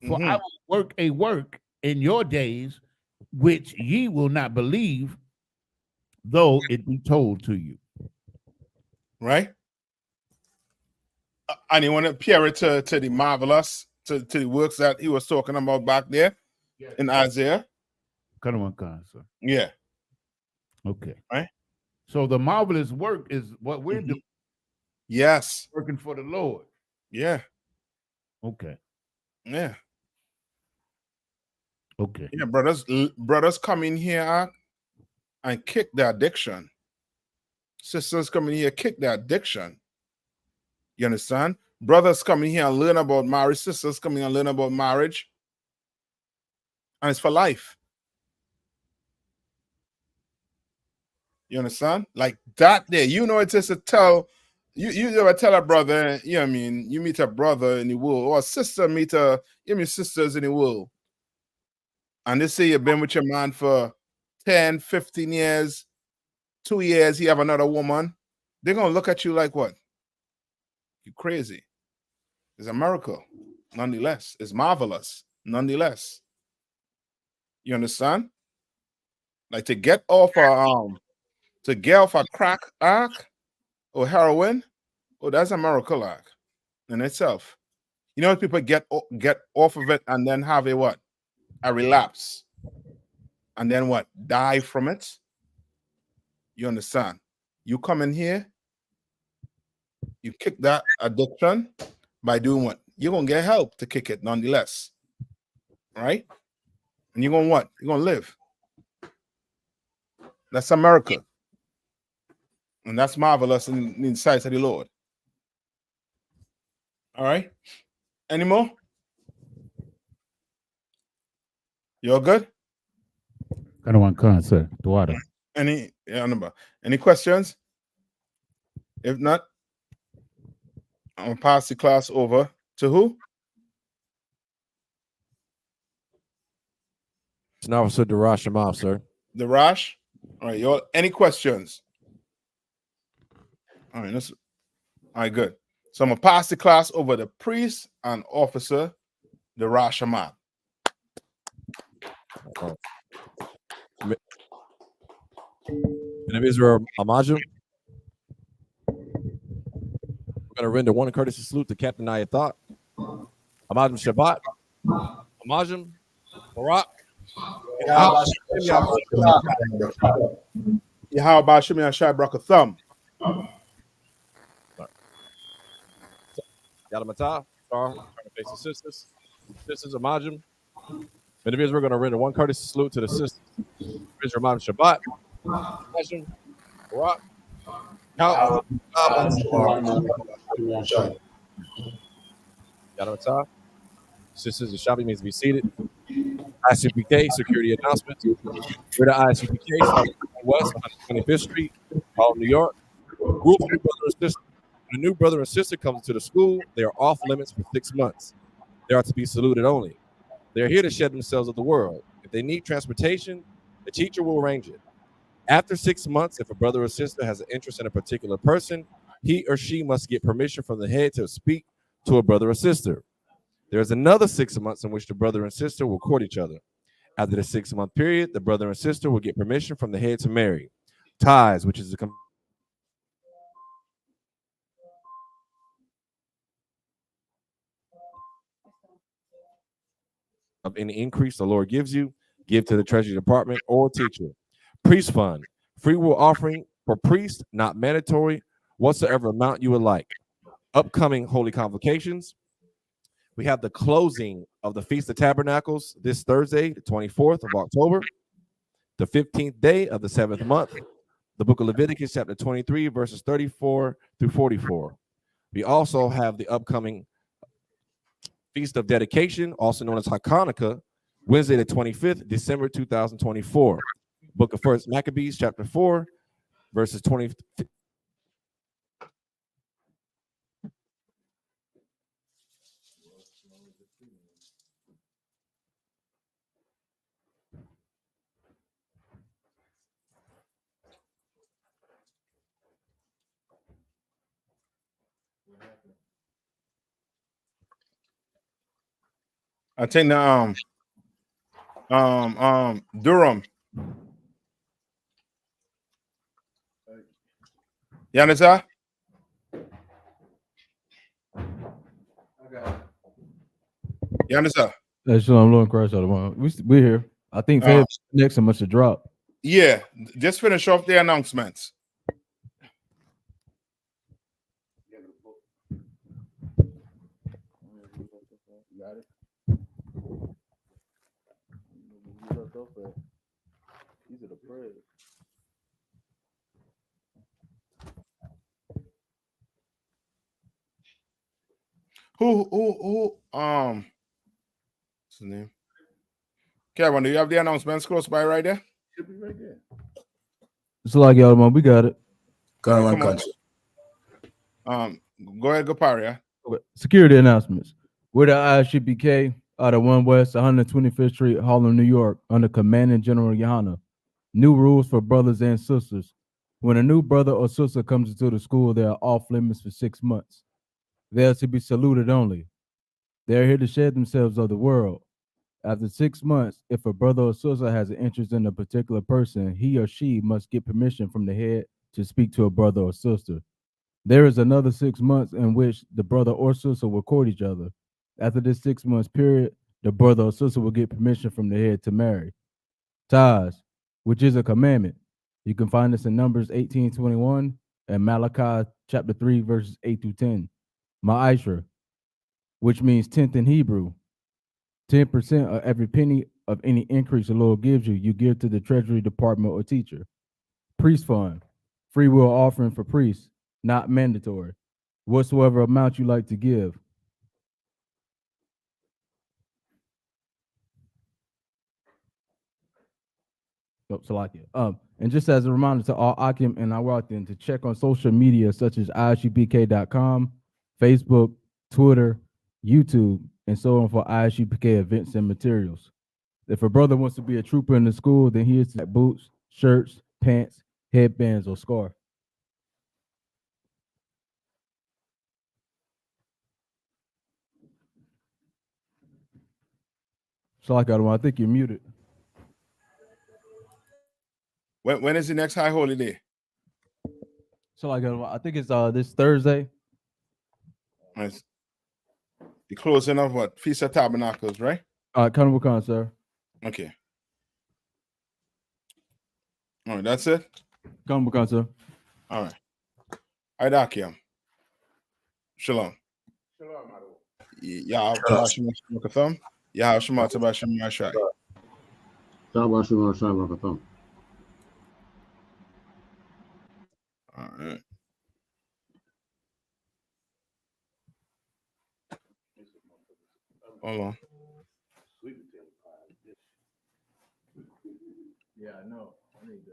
For I will work a work in your days which ye will not believe, though it be told to you. Right? And you want to compare it to the marvelous, to the works that he was talking about back there in Isaiah. Sir. Yeah. Okay. Right? So the marvelous work is what we're doing. Yes. Working for the Lord. Yeah. Okay. Yeah. Okay. Yeah, brothers come in here and kick the addiction. Sisters come in here, kick the addiction. You understand? Brothers come in here and learn about marriage. Sisters come in and learn about marriage. And it's for life. You understand? Like that there. You know, it's just to tell, you ever tell a brother, you know what I mean? You meet a brother in the world, or a sister meet sisters in the world. And they say you've been with your man for 10, 15 years, 2 years, he have another woman. They're going to look at you like what? You crazy. It's a miracle, nonetheless. It's marvelous, nonetheless. You understand? Like to get off a crack arc or heroin, oh, that's a miracle arc in itself. You know, people get off of it and then have a what? A relapse. And then what? Die from it. You understand? You come in here, you kick that addiction by doing what? You're going to get help to kick it nonetheless. Right? And you're going to what? You're going to live. That's America. And that's marvelous in the sight of the Lord. All right? Any more? You're good? Kind of one concert. The water. Any questions? If not, I'm going to pass the class over to who? It's an officer Darash Shemam, sir. Darash? All right, y'all. Any questions? All right, good. So I'm going to pass the class over to priest and officer Darash Shemam. Men of Israel, Amajim. We're going to render one courtesy salute to Captain Ayathat. Amajim Shabbat. Amajim Barak. Yahweh Shemi Ashai Brakatham. Yadamatah. Trying to face the sisters. Sisters Amajim. Men of Israel, we're going to render one courtesy salute to the sisters. Israel Amajim Shabbat. Amajim Barak. Yadamatah. Sisters, the Shabbat means to be seated. ICPK, security announcements. We're the ICPK, South West, 125th Street, Harlem, New York. Group of brother and sister. When a new brother and sister comes to the school, they are off limits for 6 months. They are to be saluted only. They are here to shed themselves of the world. If they need transportation, the teacher will arrange it. After 6 months, if a brother or sister has an interest in a particular person, he or she must get permission from the head to speak to a brother or sister. There is another 6 months in which the brother and sister will court each other. After the 6 month period, the brother and sister will get permission from the head to marry. Ties, which is the of any increase the Lord gives you, give to the Treasury Department or teacher. Priest fund, free will offering for priest, not mandatory, whatsoever amount you would like. Upcoming holy convocations. We have the closing of the Feast of Tabernacles this Thursday, the 24th of October, the 15th day of the 7th month. The book of Leviticus, chapter 23, verses 34 through 44. We also have the upcoming Feast of Dedication, also known as Hanukkah, Wednesday the 25th, December 2024. Book of First Maccabees, chapter 4, verses 20 I think Durham. You understand? You understand? That's Shalom Lord Christ out of one. We're here. I think Fab next and must have dropped. Yeah, just finish off the announcements. Who what's his name? Kevin, do you have the announcements close by right there? Should be right there. It's like y'all, man. We got it. Come on, Come on. country. Go ahead, go Paria. Okay. Security announcements. We're the ISGPK out of 1 West 125th Street, Harlem, New York, under Commanding General Yohana. New rules for brothers and sisters. When a new brother or sister comes into the school, they are off limits for 6 months. They are to be saluted only. They are here to shed themselves of the world. After 6 months, if a brother or sister has an interest in a particular person, he or she must get permission from the head to speak to a brother or sister. There is another 6 months in which the brother or sister will court each other. After this 6 months period, the brother or sister will get permission from the head to marry. Tithes, which is a commandment. You can find this in Numbers 18:21 and Malachi chapter 3, verses 8 through 10. Ma'ashra, which means tenth in Hebrew. 10% of every penny of any increase the Lord gives you, you give to the treasury department or teacher. Priest fund, free will offering for priests, not mandatory. Whatsoever amount you like to give. And just as a reminder to all Akim and Awatin to check on social media such as ISUPK.com, Facebook, Twitter, YouTube, and so on for ISUPK events and materials. If a brother wants to be a trooper in the school, then he is to boots, shirts, pants, headbands, or scarf. So I think you're muted. When is the next high holy day? So I think it's this Thursday. Nice. The closing of what? Feast of Tabernacles, right? Carnival Con, sir. Okay. All right, that's it. Carnival Con, sir. All right. Idakiam. Shalom. Yah Shabbat Shalom. Yah Shabbat Shalom Mashai. Shabbat Shalom, Shabbat. All right. Hold on. Yeah, I know. I need to